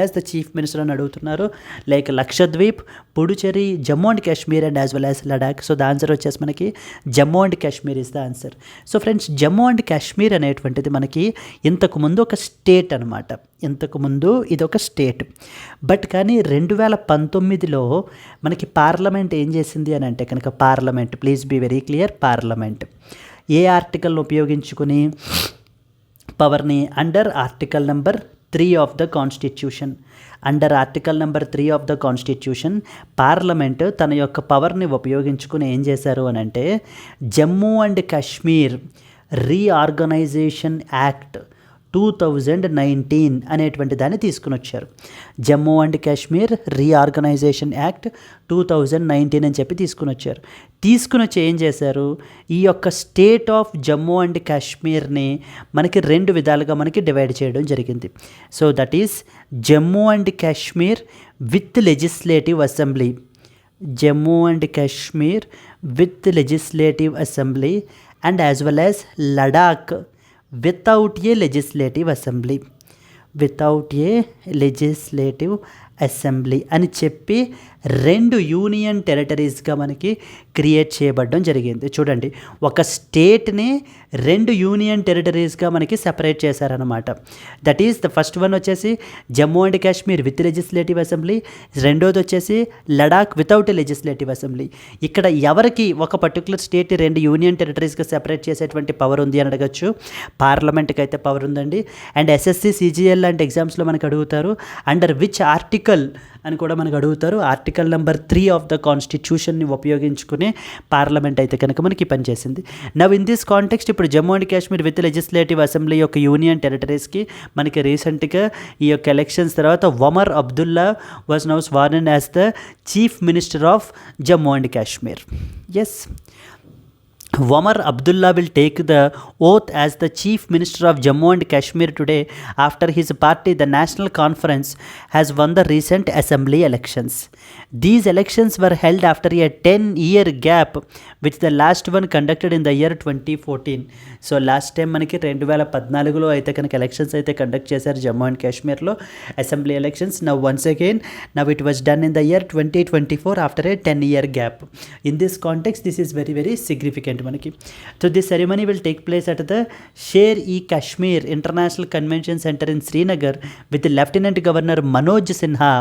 as the chief minister అని అడుగుతున్నారు. Like Lakshadweep, Puducherry, Jammu and Kashmir and as well as Ladakh. So the answer వచ్చేసి మనకి Jammu and Kashmir is the answer. So friends, Jammu and Kashmir అనేటువంటిది మనకి ఇంతకుముందు ఒక స్టేట్ అనమాట. ఇంతకుముందు ఇది ఒక స్టేట్. బట్ కానీ 2019లో మనకి పార్లమెంట్ ఏం చేసింది అని అంటే కనుక parliament, please be very clear, parliament ఏ ఆర్టికల్ని ఉపయోగించుకుని పవర్ని under article number 3 of the constitution, under article number 3 of the constitution parliament తన యొక్క పవర్ని ఉపయోగించుకుని ఏం చేశారు అని అంటే Jammu and Kashmir reorganisation act 2019 అనేటువంటి దాన్ని తీసుకుని వచ్చారు. Jammu and Kashmir reorganisation act 2019 అని చెప్పి తీసుకుని వచ్చారు. తీసుకుని వచ్చి ఏం చేశారు, ఈ యొక్క స్టేట్ ఆఫ్ జమ్మూ అండ్ కాశ్మీర్ని మనకి 2 విధాలుగా మనకి డివైడ్ చేయడం జరిగింది. So that is Jammu and Kashmir with legislative assembly, Jammu and Kashmir with legislative assembly and as well as Ladakh without a legislative assembly, without a legislative assembly అని చెప్పి 2 యూనియన్ టెరిటరీస్గా మనకి క్రియేట్ చేయబడడం జరిగింది. చూడండి, ఒక స్టేట్ని 2 యూనియన్ టెరిటరీస్గా మనకి సెపరేట్ చేశారనమాట. That is the first one వచ్చేసి Jammu and Kashmir with legislative assembly, రెండోది వచ్చేసి లడాక్ వితౌట్ లెజిస్లేటివ్ అసెంబ్లీ. ఇక్కడ ఎవరికి ఒక పర్టికులర్ స్టేట్ 2 యూనియన్ టెరిటరీస్గా సెపరేట్ చేసేటువంటి పవర్ ఉంది అని అడగచ్చు. పార్లమెంట్కి అయితే పవర్ ఉందండి. అండ్ SSC CGL లాంటి ఎగ్జామ్స్లో మనకు అడుగుతారు అండర్ విచ్ ఆర్టికల్ అని కూడా మనకు అడుగుతారు. ఆర్టికల్ నెంబర్ 3 ఆఫ్ ద కాన్స్టిట్యూషన్ని ఉపయోగించుకుని పార్లమెంట్ అయితే కనుక మనకి పనిచేసింది. నవ్ ఇన్ దిస్ కాంటెక్స్ట్ ఇప్పుడు Jammu and Kashmir with legislative assembly యొక్క యూనియన్ టెరిటరీస్కి మనకి రీసెంట్గా ఈ యొక్క ఎలక్షన్స్ తర్వాత Omar Abdullah was now sworn in as the chief minister of Jammu and Kashmir. Yes, Omar Abdullah will take the oath as the Chief Minister of Jammu and Kashmir today after his party, the National Conference, has won the recent assembly elections. These elections were held after a 10-year gap, which the last one conducted in the year 2014. So last time మనకి 2014లో అయితే కనుక elections అయితే conduct చేశారు Jammu and కాశ్మీర్లో assembly elections. Now once again now it was done in the year 2024 after a 10-year gap. In this context this is very very significant మనకి. So this ceremony will take place at the Sher e Kashmir international convention centre in Srinagar with lieutenant governor Manoj Sinha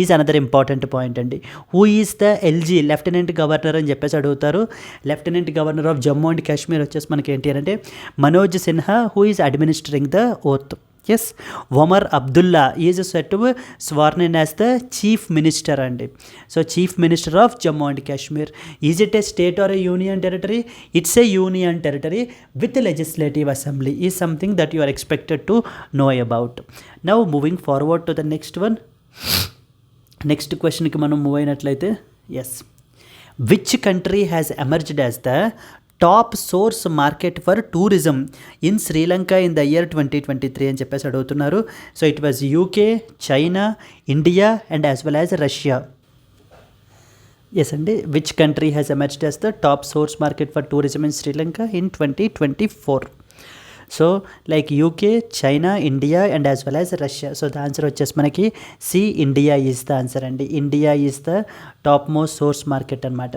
is another important point అండి. Who is the LG lieutenant governor అని చెప్పేసి అడుగుతారు. Lieutenant governor of Jammu and Kashmir వచ్చేసి మనకి ఏంటి అంటే Manoj Sinha, who is administering the oath. Yes, Omar Abdullah is set to sworn in as the chief minister అండి. So chief minister of Jammu and Kashmir. Is it a state or a union territory? It's a union territory with legislative assembly is something that you are expected to know about. Now moving forward to the next one. Next క్వశ్చన్కి మనం move అయినట్లయితే, yes, which country has emerged as the top source market for tourism in Sri Lanka in the year 2023 అని చెప్పేసి అడుగుతున్నారు. So it was UK, China, India and as well as Russia. Yes అండి, which country has emerged as the top source market for tourism in Sri Lanka in 2024. So like UK, China, India and as well as Russia. So the answer వచ్చేసి మనకి C, India is the answer అండి. India is the top most source market అనమాట.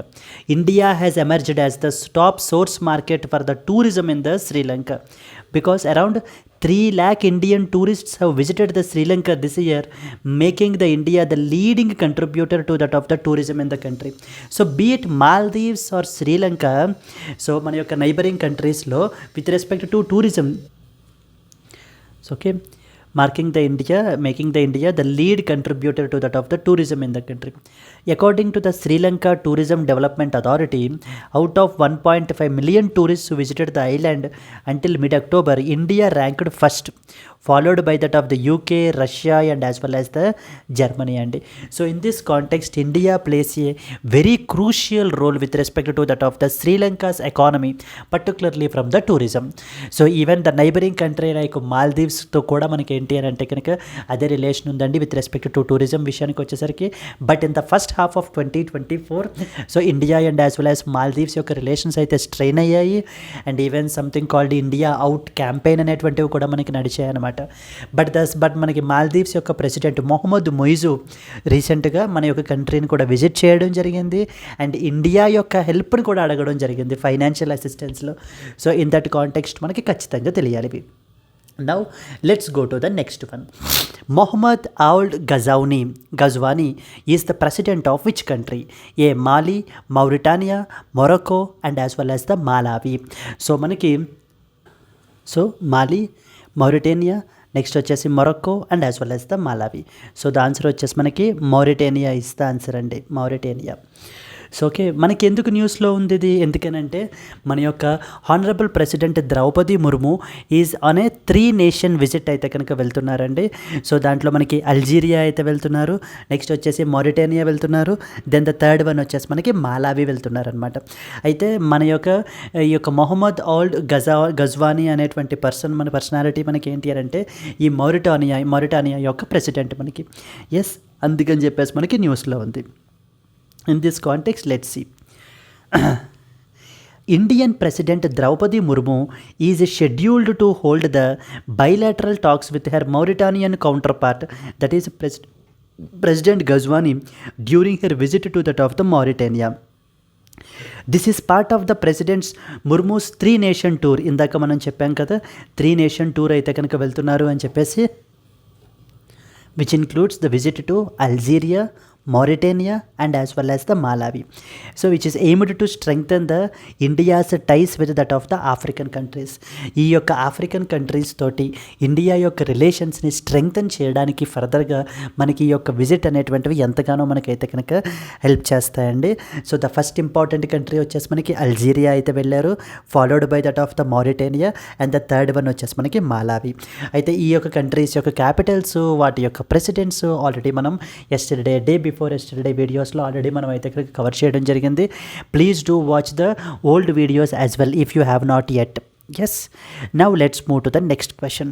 India has emerged as the top source market for the tourism in the Sri Lanka because around 3 lakh Indian tourists have visited the Sri Lanka this year, making the India the leading contributor to that of the tourism in the country. So be it Maldives or Sri Lanka, so మన యొక్క neighbouring కంట్రీస్లో with respect to tourism, so okay, making the India the lead contributor to that of the tourism in the country. According to the Sri Lanka Tourism Development Authority, out of 1.5 million tourists who visited the island until mid-October, India ranked first, followed by that of the UK, Russia and as well as the Germany. And so in this context, India plays a very crucial role with respect to that of the Sri Lanka's economy, particularly from the tourism. So even the neighboring country like Maldives తో కూడా మనకి ఏంటి అని అంటే కనుక అదే relation ఉందండి with respect to tourism విషయానికి వచ్చేసరికి. But in the first half of 2024 so India and as well as Maldives యొక్క రిలేషన్స్ అయితే స్ట్రెయిన్ అయ్యాయి. And even something called India out campaign అనేటువంటివి కూడా మనకి నడిచాయి అనమాట. బట్ మనకి మాల్దీవ్స్ యొక్క ప్రెసిడెంట్ మొహమ్మద్ మొయిజు రీసెంట్గా మన యొక్క కంట్రీని కూడా విజిట్ చేయడం జరిగింది. అండ్ ఇండియా యొక్క హెల్ప్ని కూడా అడగడం జరిగింది ఫైనాన్షియల్ అసిస్టెన్స్లో. సో ఇన్ దట్ కాంటెక్స్ట్ మనకి ఖచ్చితంగా తెలియాలి. Now let's go to the next one. Mohammad Ould Ghazouani is the president of which country? A, Mali, Mauritania, Morocco and as well as the Malawi. So మనకి Mali, Mauritania, next వచ్చేసి Morocco and as well as the Malawi. So the answer వచ్చేసి మనకి మౌరిటేనియా is the answer అండి, మౌరిటేనియా. So okay, మనకి ఎందుకు న్యూస్లో ఉంది ఇది? ఎందుకనంటే మన యొక్క honourable president Draupadi Murmu is on a 3 nation visit అయితే కనుక వెళ్తున్నారండి. సో దాంట్లో మనకి అల్జీరియా అయితే వెళ్తున్నారు, నెక్స్ట్ వచ్చేసి మౌరిటేనియా వెళ్తున్నారు, దెన్ ద థర్డ్ వన్ వచ్చేసి మనకి మాలావి వెళ్తున్నారు అనమాట. అయితే మన యొక్క ఈ యొక్క మొహమ్మద్ ఔల్డ్ గజ్వానీ అనేటువంటి మన పర్సనాలిటీ మనకి ఏంటి అంటే ఈ మౌరిటానియా యొక్క ప్రెసిడెంట్ మనకి. ఎస్, అందుకని చెప్పేసి మనకి న్యూస్లో ఉంది. In this context, let's see. Indian President Draupadi Murmu is scheduled to hold the bilateral talks with her Mauritanian counterpart, that is President Ghazouani, during her visit to that of the Mauritania. This is part of the president's Murmu's 3 nation tour. ఇందాక మనం చెప్పాం కదా 3 nation tour అయితే కనుక వెళ్తున్నారు అని చెప్పేసి, which includes the visit to Algeria, Mauritania and as well as the Malawi. So which is aimed to strengthen the India's ties with that of the African countries. ఈ యొక్క ఆఫ్రికన్ కంట్రీస్ తోటి India యొక్క రిలేషన్స్ని strengthen చేయడానికి ఫర్దర్గా మనకి ఈ యొక్క visit అనేటువంటివి ఎంతగానో మనకైతే కనుక హెల్ప్ చేస్తాయండి. So the first important country వచ్చేసి మనకి అల్జీరియా అయితే వెళ్ళారు, followed by that of the Mauritania and the third one వచ్చేసి మనకి మాలావి. అయితే ఈ యొక్క కంట్రీస్ యొక్క క్యాపిటల్స్, వాటి యొక్క ప్రెసిడెంట్స్ ఆల్రెడీ మనం డే బిఫోర్ బిఫోర్ ఎస్టర్డే వీడియోస్లో ఆల్రెడీ మనం అయితే ఇక్కడ కవర్ చేయడం జరిగింది. Please do watch the old videos as well if you have not yet. Yes, now let's move to the next question.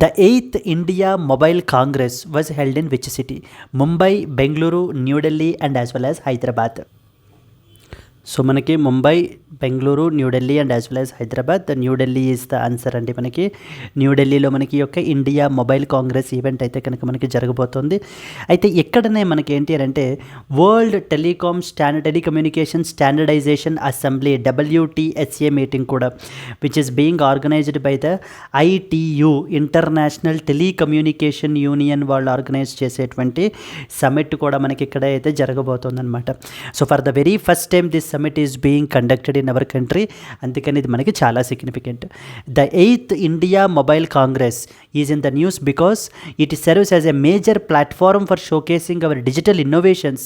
The 8th India Mobile Congress was held in which city? Mumbai, Bengaluru, New Delhi and as well as Hyderabad. So మనకి Mumbai, Bengaluru, New Delhi and as well as Hyderabad. The New Delhi is the answer అండి. మనకి న్యూఢిల్లీలో మనకి యొక్క India mobile Congress event అయితే కనుక మనకి జరగబోతోంది. అయితే ఇక్కడనే మనకి ఏంటి అంటే world telecommunication standardisation assembly WTSA meeting కూడా which is being organised by the ITU international telecommunication union వాళ్ళు ఆర్గనైజ్ చేసేటువంటి సమిట్ కూడా మనకి ఇక్కడ అయితే జరగబోతోంది అనమాట. So for the very first time this summit is being conducted in our country. అందుకని ఇది మనకి చాలా significant. The 8th India Mobile Congress is in the news because it serves as a major platform for showcasing our digital innovations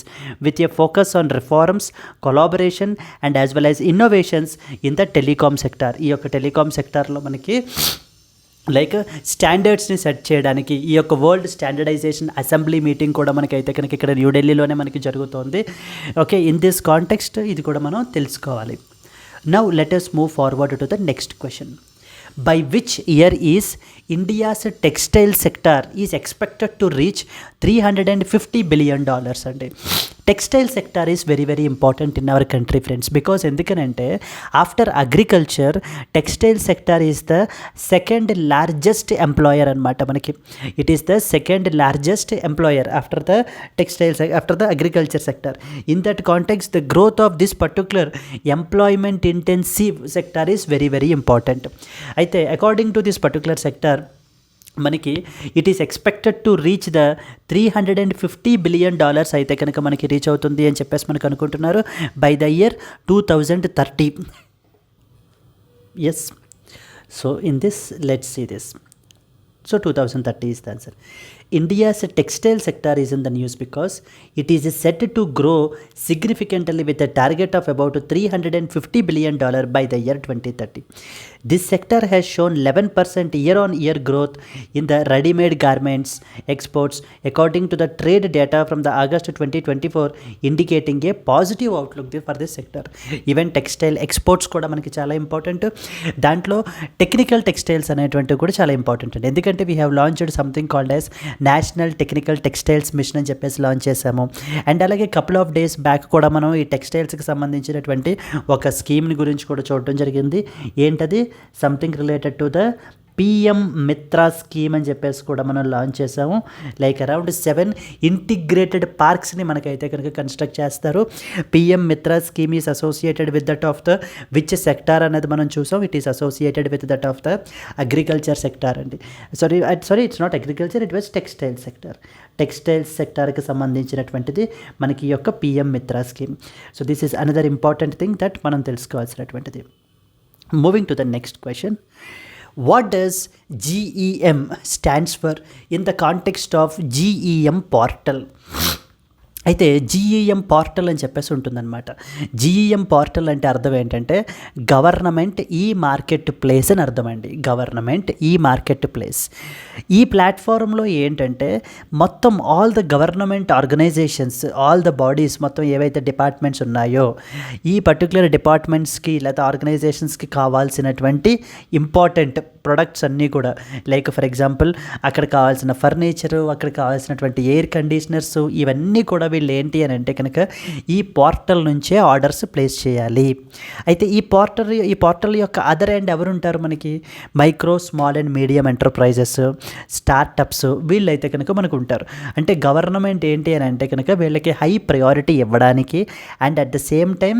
with a focus on reforms, collaboration and as well as innovations in the telecom sector. ఈ యొక్క telecom సెక్టార్లో మనకి like స్టాండర్డ్స్ని set చేయడానికి ఈ యొక్క world standardisation assembly meeting కూడా మనకైతే కనుక ఇక్కడ న్యూఢిల్లీలోనే మనకి జరుగుతోంది. ఓకే, ఇన్ దిస్ కాంటెక్స్ట్ ఇది కూడా మనం తెలుసుకోవాలి. Now let us move forward to the next question. By which year is India's textile sector is expected to reach $350 billion అండి. Textile sector is very very important in our country friends. Because ఎందుకనంటే after agriculture textile sector is the second largest employer అనమాట. మనకి it is the second largest employer after the after the agriculture sector. In that context the growth of this particular employment intensive sector is very very important. అయితే according to this particular sector మనకి it is expected to reach the $350 billion అయితే కనుక మనకి reach అవుతుంది అని చెప్పేసి మనకు అనుకుంటున్నారు by the year 2030. Yes, so in this let's see this. So 2030 is the answer. India's textile sector is in the news because it is set to grow significantly with a target of about $350 billion by the year 2030. This sector has shown 11% year-on-year growth in the ready-made garments exports according to the trade data from the August 2024, indicating a positive outlook for this sector. Even textile exports కూడా మనకి చాలా important. దాంట్లో technical textiles అనేటువంటివి కూడా చాలా important అండి. ఎందుకంటే we have launched something called as national technical textiles mission అని చెప్పేసి లాంచ్ చేశాము. అండ్ అలాగే కపుల్ ఆఫ్ డేస్ బ్యాక్ కూడా మనం ఈ టెక్స్టైల్స్కి సంబంధించినటువంటి ఒక స్కీమ్ని గురించి కూడా చూడడం జరిగింది. ఏంటది? Something related to the PM Mitra scheme అని చెప్పేసి కూడా మనం లాంచ్ చేసాము. లైక్ అరౌండ్ 7 ఇంటిగ్రేటెడ్ పార్క్స్ని మనకైతే కనుక కన్స్ట్రక్ట్ చేస్తారు. PM Mitra scheme is associated with that of the which sector అనేది మనం చూసాం. It is associated with that of the agriculture sector అండి. Sorry it's not agriculture, it was textile sector. Textile సెక్టార్కి సంబంధించినటువంటిది మనకి ఈ యొక్క PM Mitra scheme. So this is another important thing that మనం తెలుసుకోవాల్సినటువంటిది. Moving to the next question. What does GEM stands for in the context of GEM portal? అయితే GEM portal అని చెప్పేసి ఉంటుందన్నమాట. GEM పోర్టల్ అంటే అర్థం ఏంటంటే గవర్నమెంట్ ఈ మార్కెట్ ప్లేస్ అని అర్థం అండి. Government e market place. ఈ ప్లాట్ఫారంలో ఏంటంటే మొత్తం all the government organisations, all the bodies, మొత్తం ఏవైతే డిపార్ట్మెంట్స్ ఉన్నాయో ఈ పర్టికులర్ డిపార్ట్మెంట్స్కి లేదా ఆర్గనైజేషన్స్కి కావాల్సినటువంటి ఇంపార్టెంట్ ప్రొడక్ట్స్ అన్నీ కూడా, లైక్ ఫర్ ఎగ్జాంపుల్ అక్కడ కావాల్సిన ఫర్నిచరు, అక్కడ కావాల్సినటువంటి ఎయిర్ కండిషనర్స్, ఇవన్నీ కూడా వీళ్ళు ఏంటి అని అంటే కనుక ఈ పోర్టల్ నుంచే ఆర్డర్స్ ప్లేస్ చేయాలి. అయితే ఈ పోర్టల్ యొక్క అదర్ ఎండ్ ఎవరుంటారు మనకి? Micro, small and medium enterprises, startups, వీళ్ళైతే కనుక మనకు ఉంటారు. అంటే గవర్నమెంట్ ఏంటి అని అంటే కనుక వీళ్ళకి హై ప్రయారిటీ ఇవ్వడానికి and at the same time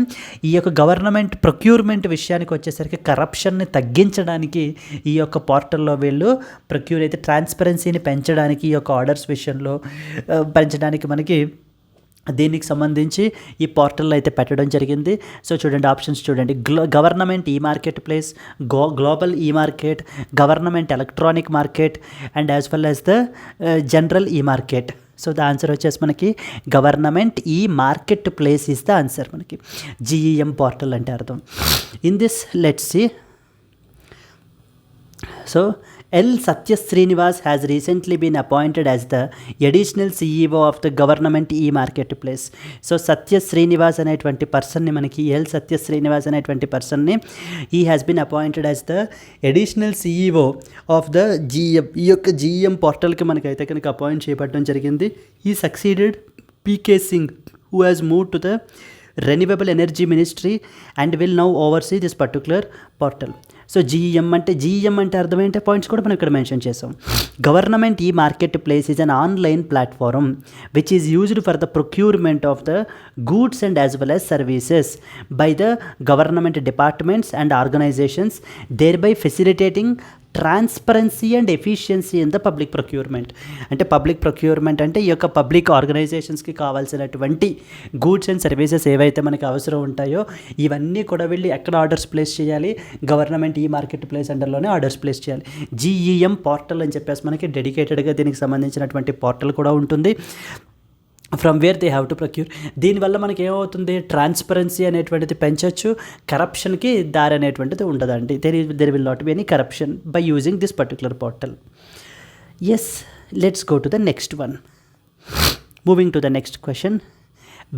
ఈ యొక్క గవర్నమెంట్ ప్రొక్యూర్మెంట్ విషయానికి వచ్చేసరికి కరప్షన్ని తగ్గించడానికి ఈ యొక్క పోర్టల్లో వీళ్ళు అయితే ట్రాన్స్పరెన్సీని పెంచడానికి, ఈ యొక్క ఆర్డర్స్ విషయంలో పెంచడానికి మనకి దీనికి సంబంధించి ఈ పోర్టల్లో అయితే పెట్టడం జరిగింది. సో చూడండి, ఆప్షన్స్ చూడండి. Government e marketplace, global e market, government electronic market and as well as the general e market. So the answer వచ్చేసి మనకి government e marketplace is the answer. మనకి GEM పోర్టల్ అంటే అర్థం. In this let's see. So L. Satya Srinivas has recently been appointed as the additional CEO of the government e-marketplace. సో సత్య శ్రీనివాస్ అనేటువంటి పర్సన్ని మనకి L Satya Srinivas అనేటువంటి పర్సన్ని ఈ has been appointed as the additional CEO of the GM. ఈ యొక్క GM పోర్టల్కి మనకైతే కనుక అపాయింట్ చేయబడడం జరిగింది. ఈ succeeded PK Singh who has moved to the Renewable Energy Ministry and will now oversee this particular portal. So GEM అంటే అర్థం ఏంటంటే points కూడా మనం ఇక్కడ మెన్షన్ చేసాం. Government e marketplace is an online platform which is used for the procurement of the goods and as well as services by the government departments and organisations, thereby facilitating transparency and efficiency in the public procurement. అంటే public procurement అంటే ఈ యొక్క public ఆర్గనైజేషన్స్కి కావాల్సినటువంటి goods and services ఏవైతే మనకి అవసరం ఉంటాయో ఇవన్నీ కూడా వెళ్ళి ఎక్కడ ఆర్డర్స్ ప్లేస్ చేయాలి, government e market place అండర్లోనే orders place చేయాలి. GEM పోర్టల్ అని చెప్పేసి మనకి డెడికేటెడ్గా దీనికి సంబంధించినటువంటి పోర్టల్ కూడా ఉంటుంది. From where they have to procure. దీనివల్ల మనకి ఏమవుతుంది, ట్రాన్స్పరెన్సీ అనేటువంటిది పెంచవచ్చు, కరప్షన్కి దారి అనేటువంటిది ఉండదండి. There will not be any corruption by using this particular portal. Yes, let's go to the next one. Moving to the next question.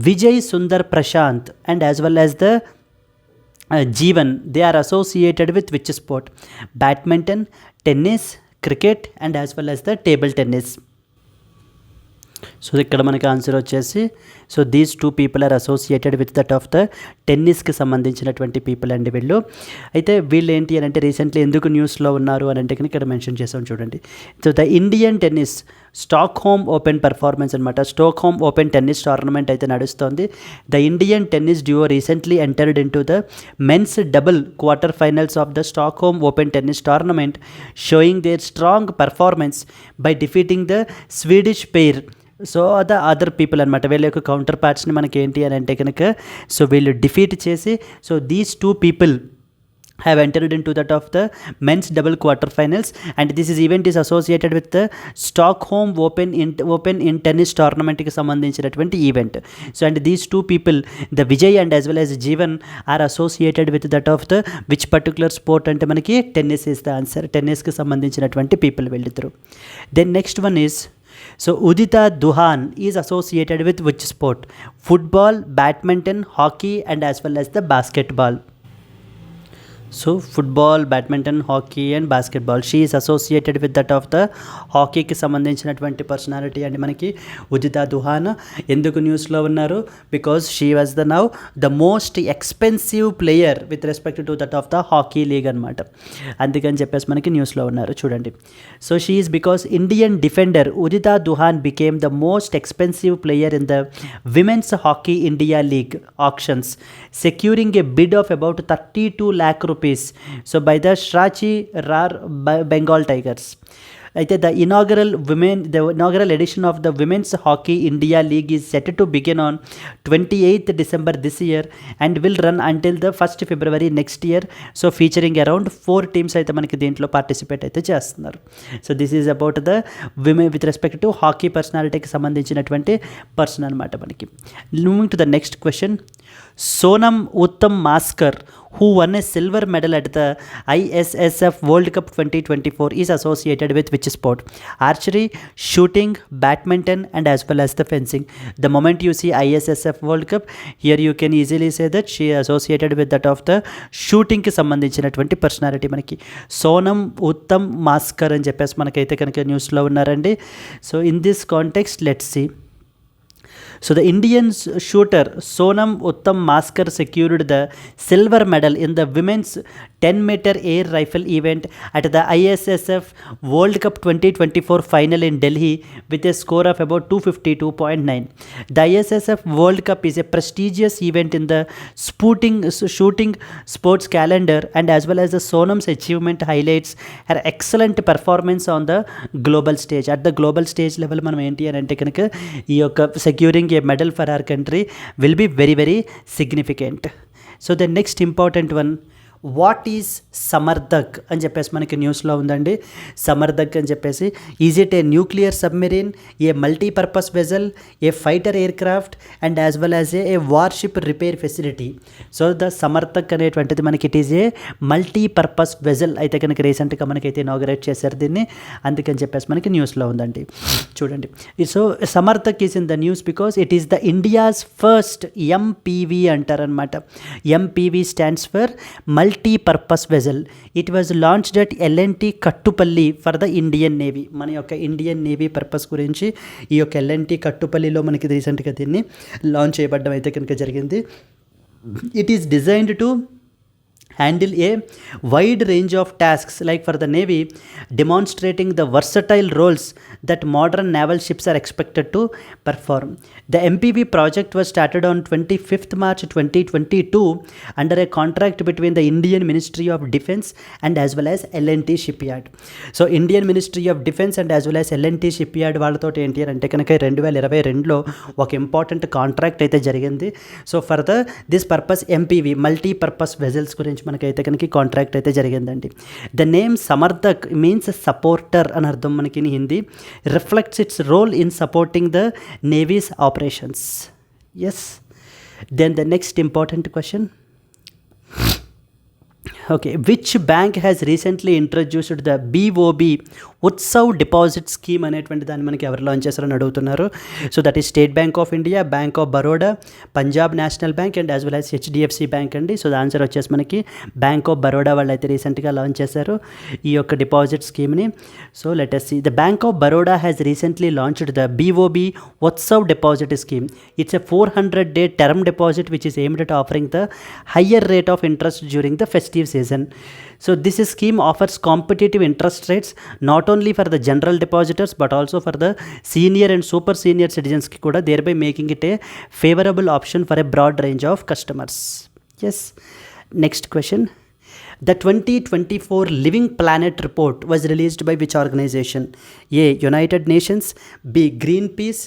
Vijay Sundar Prashant and as well as the Jeevan, they are associated with which sport? Badminton, tennis, cricket and as well as the table tennis. సో ఇక్కడ మనకి answer వచ్చేసి so these 2 people are associated with that of the టెన్నిస్కి సంబంధించినటువంటి people అండి వీళ్ళు. అయితే వీళ్ళు ఏంటి అని అంటే రీసెంట్లీ ఎందుకు న్యూస్లో ఉన్నారు అని అంటే ఇక్కడ మెన్షన్ చేసాం చూడండి. So the Indian tennis Stockholm open performance అనమాట. స్టాక్హోమ్ ఓపెన్ టెన్నిస్ టోర్నమెంట్ అయితే నడుస్తోంది. The Indian tennis duo recently entered in to the men's double quarter finals of the Stockholm open tennis tournament, showing their strong performance by defeating the Swedish pair. So the other people అనమాట. వీళ్ళ యొక్క counter పార్ట్స్ని మనకి ఏంటి అని అంటే కనుక so వీళ్ళు defeat చేసి so these 2 people have entered into that of the men's double quarter finals, and this is event is associated with the Stockholm open in tennis tournament కి సంబంధించినటువంటి event. So and these 2 people, the Vijay and as well as Jeevan, are associated with that of the which particular sport అంటే మనకి tennis is the answer. టెన్నిస్కి సంబంధించినటువంటి people వెళ్ళిద్దరు. Then next one is so Udita Duhan is associated with which sport? Football, badminton, hockey and as well as the basketball. So football, badminton, hockey and basketball. She is associated with that of the హాకీకి సంబంధించినటువంటి personality అండి మనకి ఉదిత దుహాన్. ఎందుకు న్యూస్లో ఉన్నారు? Because she was the now the most expensive player with respect to that of the hockey league అనమాట. అందుకని చెప్పేసి మనకి న్యూస్లో ఉన్నారు చూడండి. So she is because Indian defender Udita Duhan became the most expensive player in the women's hockey India league auctions, securing a bid of about 32 lakh rupees. So by the Shrachi Rar Bengal Tigers. అయితే the inaugural edition of the Women's Hockey India League is set to begin on 28th December this year and will run until the 1st February next year. So featuring around 4 teams అయితే మనకి దీంట్లో participate అయితే చేస్తున్నారు. So this is about the women with respect to hockey పర్సనాలిటీకి సంబంధించినటువంటి person అనమాట మనకి. Moving to the next question. Sonam Uttam Maskar, who won a silver medal at the ISSF World Cup 2024, is associated with which sport? Archery, shooting, badminton and as well as the fencing. The moment you see ISSF World Cup, here you can easily say that she is associated with that of the shooting కి సంబంధించినటువంటి personality మనకి సోనం ఉత్తమ్ మాస్కర్ అని చెప్పేసి మనకైతే కనుక న్యూస్లో ఉన్నారండి. So in this context let's see. So the Indian shooter Sonam Uttam Maskar secured the silver medal in the women's 10-meter air rifle event at the ISSF World Cup 2024 final in Delhi with a score of about 252.9. The ISSF World Cup is a prestigious event in the shooting sports calendar, and as well as the Sonam's achievement highlights her excellent performance on the global stage. At the global stage level మనం ఏంటి అని అంటే కనుక ఈ యొక్క securing a medal for our country will be very very significant. So the next important one, what is Samarthak అని చెప్పేసి మనకి న్యూస్లో ఉందండి. సమర్థక్ అని చెప్పేసి, is it a nuclear submarine, a multipurpose vessel, a fighter aircraft and as well as a warship repair facility. So the Samarthak అనేటువంటిది మనకి it is a multipurpose vessel అయితే కనుక రీసెంట్గా మనకైతే ఇనాగరేట్ చేశారు దీన్ని, అందుకని చెప్పేసి మనకి న్యూస్లో ఉందండి. చూడండి, so Samarthak is in the news because it is the India's first MPV అంటారనమాట. MPV stands for multipurpose vessel. It was launched at L and T Kattupalli for the Indian navy. మన యొక్క ఇండియన్ నేవీ పర్పస్ గురించి ఈ యొక్క ఎల్ఎన్టీ కట్టుపల్లిలో మనకి రీసెంట్గా దీన్ని లాంచ్ చేయబడడం అయితే కనుక జరిగింది. It is designed to handle a wide range of tasks like for the Navy, demonstrating the versatile roles that modern naval ships are expected to perform. The MPV project was started on 25th March 2022 under a contract between the Indian Ministry of Defence and as well as L&T Shipyard. So Indian Ministry of Defence and as well as L&T Shipyard వాళ్ళతో ఏంటి అంటే కనుక 2022లో ఒక important contract అయితే జరిగింది. So for this purpose MPV multipurpose vessels గురించి మనకైతే కనుక కాంట్రాక్ట్ అయితే జరిగిందండి. The name Samarthak means supporter అని అర్థం మనకి in Hindi. Reflects its role in supporting the navy's operations. Yes, then the next important question. Okay, which bank has recently introduced the BOB Utsav deposit scheme అనేటువంటి దాన్ని మనకి ఎవరు లాంచ్ చేస్తారని అడుగుతున్నారు. So that is State Bank of India, Bank of Baroda, Punjab national bank and as well as HDFC bank అండి. So the answer వచ్చేసి మనకి bank of Baroda వాళ్ళు అయితే రీసెంట్గా లాంచ్ చేశారు ఈ యొక్క డిపాజిట్ స్కీమ్ని. So let us see. The Bank of Baroda has recently launched the BOB Utsav deposit scheme. It's a 400-day term deposit which is aimed at offering the higher rate of interest during the festive season. So this scheme offers competitive interest rates not only for the general depositors but also for the senior and super senior citizens ki kuda, thereby making it a favorable option for a broad range of customers. Yes, next question. The 2024 Living Planet report was released by which organization? A. United Nations, B. Greenpeace,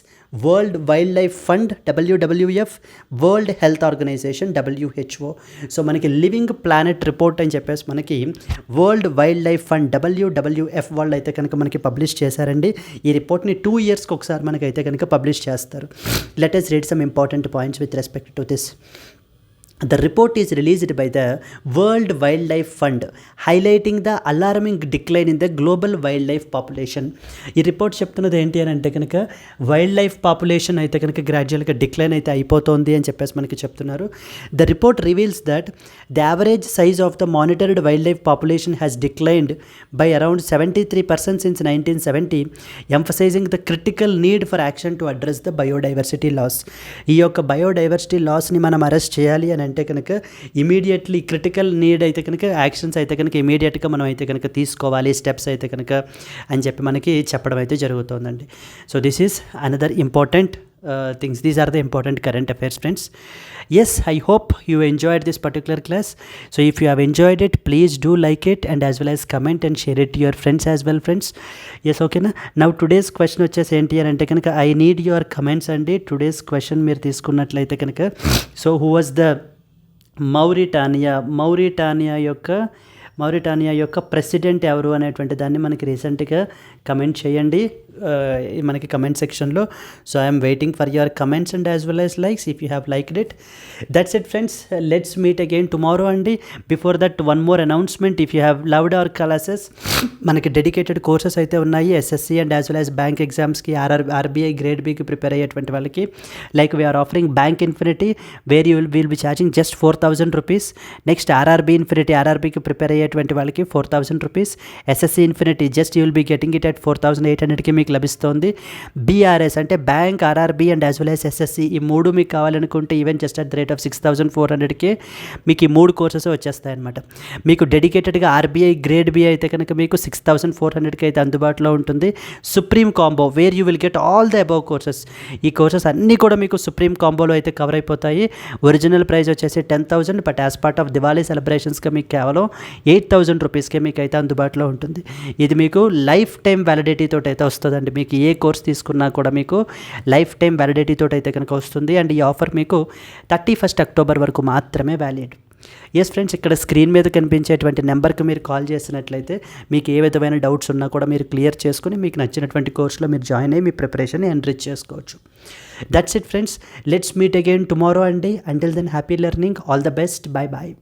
World Wildlife Fund WWF, World Health Organization WHO. So మనకి living planet report అని చెప్పేసి మనకి world wild life fund WWF వాళ్ళు అయితే కనుక మనకి publish చేశారండి. ఈ రిపోర్ట్ని 2 yearsకి ఒకసారి మనకైతే కనుక పబ్లిష్ చేస్తారు. Let us read some important points with respect to this. The report is released by the World Wildlife Fund, highlighting the alarming decline in the global wildlife population. ఈ రిపోర్ట్ చెప్తున్నది ఏంటి అని అంటే కనుక వైల్డ్ లైఫ్ పాపులేషన్ అయితే కనుక గ్రాడ్యువల్గా decline అయితే అయిపోతుంది అని చెప్పేసి మనకి చెప్తున్నారు. The report reveals that the average size of the monitored wild life population has declined by around 73% since 1970, emphasizing the critical need for action to address the biodiversity loss. ఈ యొక్క బయోడైవర్సిటీ లాస్ని మనం arrest చేయాలి అని అంటే కనుక immediately critical need అయితే కనుక actions అయితే కనుక ఇమీడియట్గా మనం అయితే కనుక తీసుకోవాలి, స్టెప్స్ అయితే కనుక అని చెప్పి మనకి చెప్పడం అయితే జరుగుతుందండి. So this is another important things. These are the important current affairs, friends. Yes, I hope you enjoyed this particular class. So if you have enjoyed it, please do like it and as well as comment and share it to your friends as well, friends. Yes, okay na. Now today's question వచ్చేసి ఏంటి అని అంటే కనుక I need your comments అండి. today's question మీరు తీసుకున్నట్లయితే కనుక so who was the Mauritania యొక్క ప్రెసిడెంట్ ఎవరు అనేటువంటి దాన్ని మనకి రీసెంట్గా కమెంట్ చేయండి మనకి కమెంట్ సెక్షన్లో. So I'm waiting for your comments and as well as likes if you have liked it. That's it friends, let's meet again tomorrow అండి. Before that one more announcement, if you have loved our classes, మనకి dedicated courses అయితే ఉన్నాయి SSC and as well as bank ఎగ్జామ్స్కి, RBI grade బికి prepare అయ్యేటువంటి వాళ్ళకి. Like we're offering bank infinity where you will be charging just 4,000 rupees. Next RRB infinity, ఆర్ఆర్బీకి prepare అయ్యేటువంటి వాళ్ళకి 4,000 rupees. SSC infinity just you will be getting it at 4,800కి మీకు లభిస్తుంది. బీఆర్ఎస్ అంటే bank, RRB and as well as SSC, ఈ మూడు మీకు కావాలనుకుంటే even just at the rate of 6,400కే మీకు ఈ 3 కోర్సెస్ వచ్చేస్తాయి అనమాట. మీకు డెడికేటెడ్గా ఆర్బీఐ గ్రేడ్ బి అయితే కనుక మీకు 6,400కి అయితే అందుబాటులో ఉంటుంది. Supreme combo wear you will get all the above courses, ఈ కోర్సెస్ అన్నీ కూడా మీకు సుప్రీం కాంబోలో అయితే కవర్ అయిపోతాయి. ఒరిజినల్ ప్రైస్ వచ్చేసి 10,000, but as part of Diwali సెలబ్రేషన్స్గా మీకు కేవలం 8,000 రూపీస్కే మీకు అయితే అందుబాటులో ఉంటుంది. ఇది మీకు లైఫ్ టైం వ్యాలిడిటీ తోటి అయితే వస్తుందండి. మీకు ఏ కోర్స్ తీసుకున్నా కూడా మీకు లైఫ్ టైం వ్యాలిడిటీ తోటి అయితే కనుక వస్తుంది. అండ్ ఈ ఆఫర్ మీకు 31st October వరకు మాత్రమే వ్యాలిడ్. ఎస్ ఫ్రెండ్స్, ఇక్కడ స్క్రీన్ మీద కనిపించేటువంటి నెంబర్కి మీరు కాల్ చేసినట్లయితే మీకు ఏ విధమైన డౌట్స్ ఉన్నా కూడా మీరు క్లియర్ చేసుకుని మీకు నచ్చినటువంటి కోర్సులో మీరు జాయిన్ అయ్యి మీ ప్రిపరేషన్ ఎన్రిచ్ చేసుకోవచ్చు. That's it friends, let's meet again tomorrow అండి. Until then happy learning, all the best, bye bye.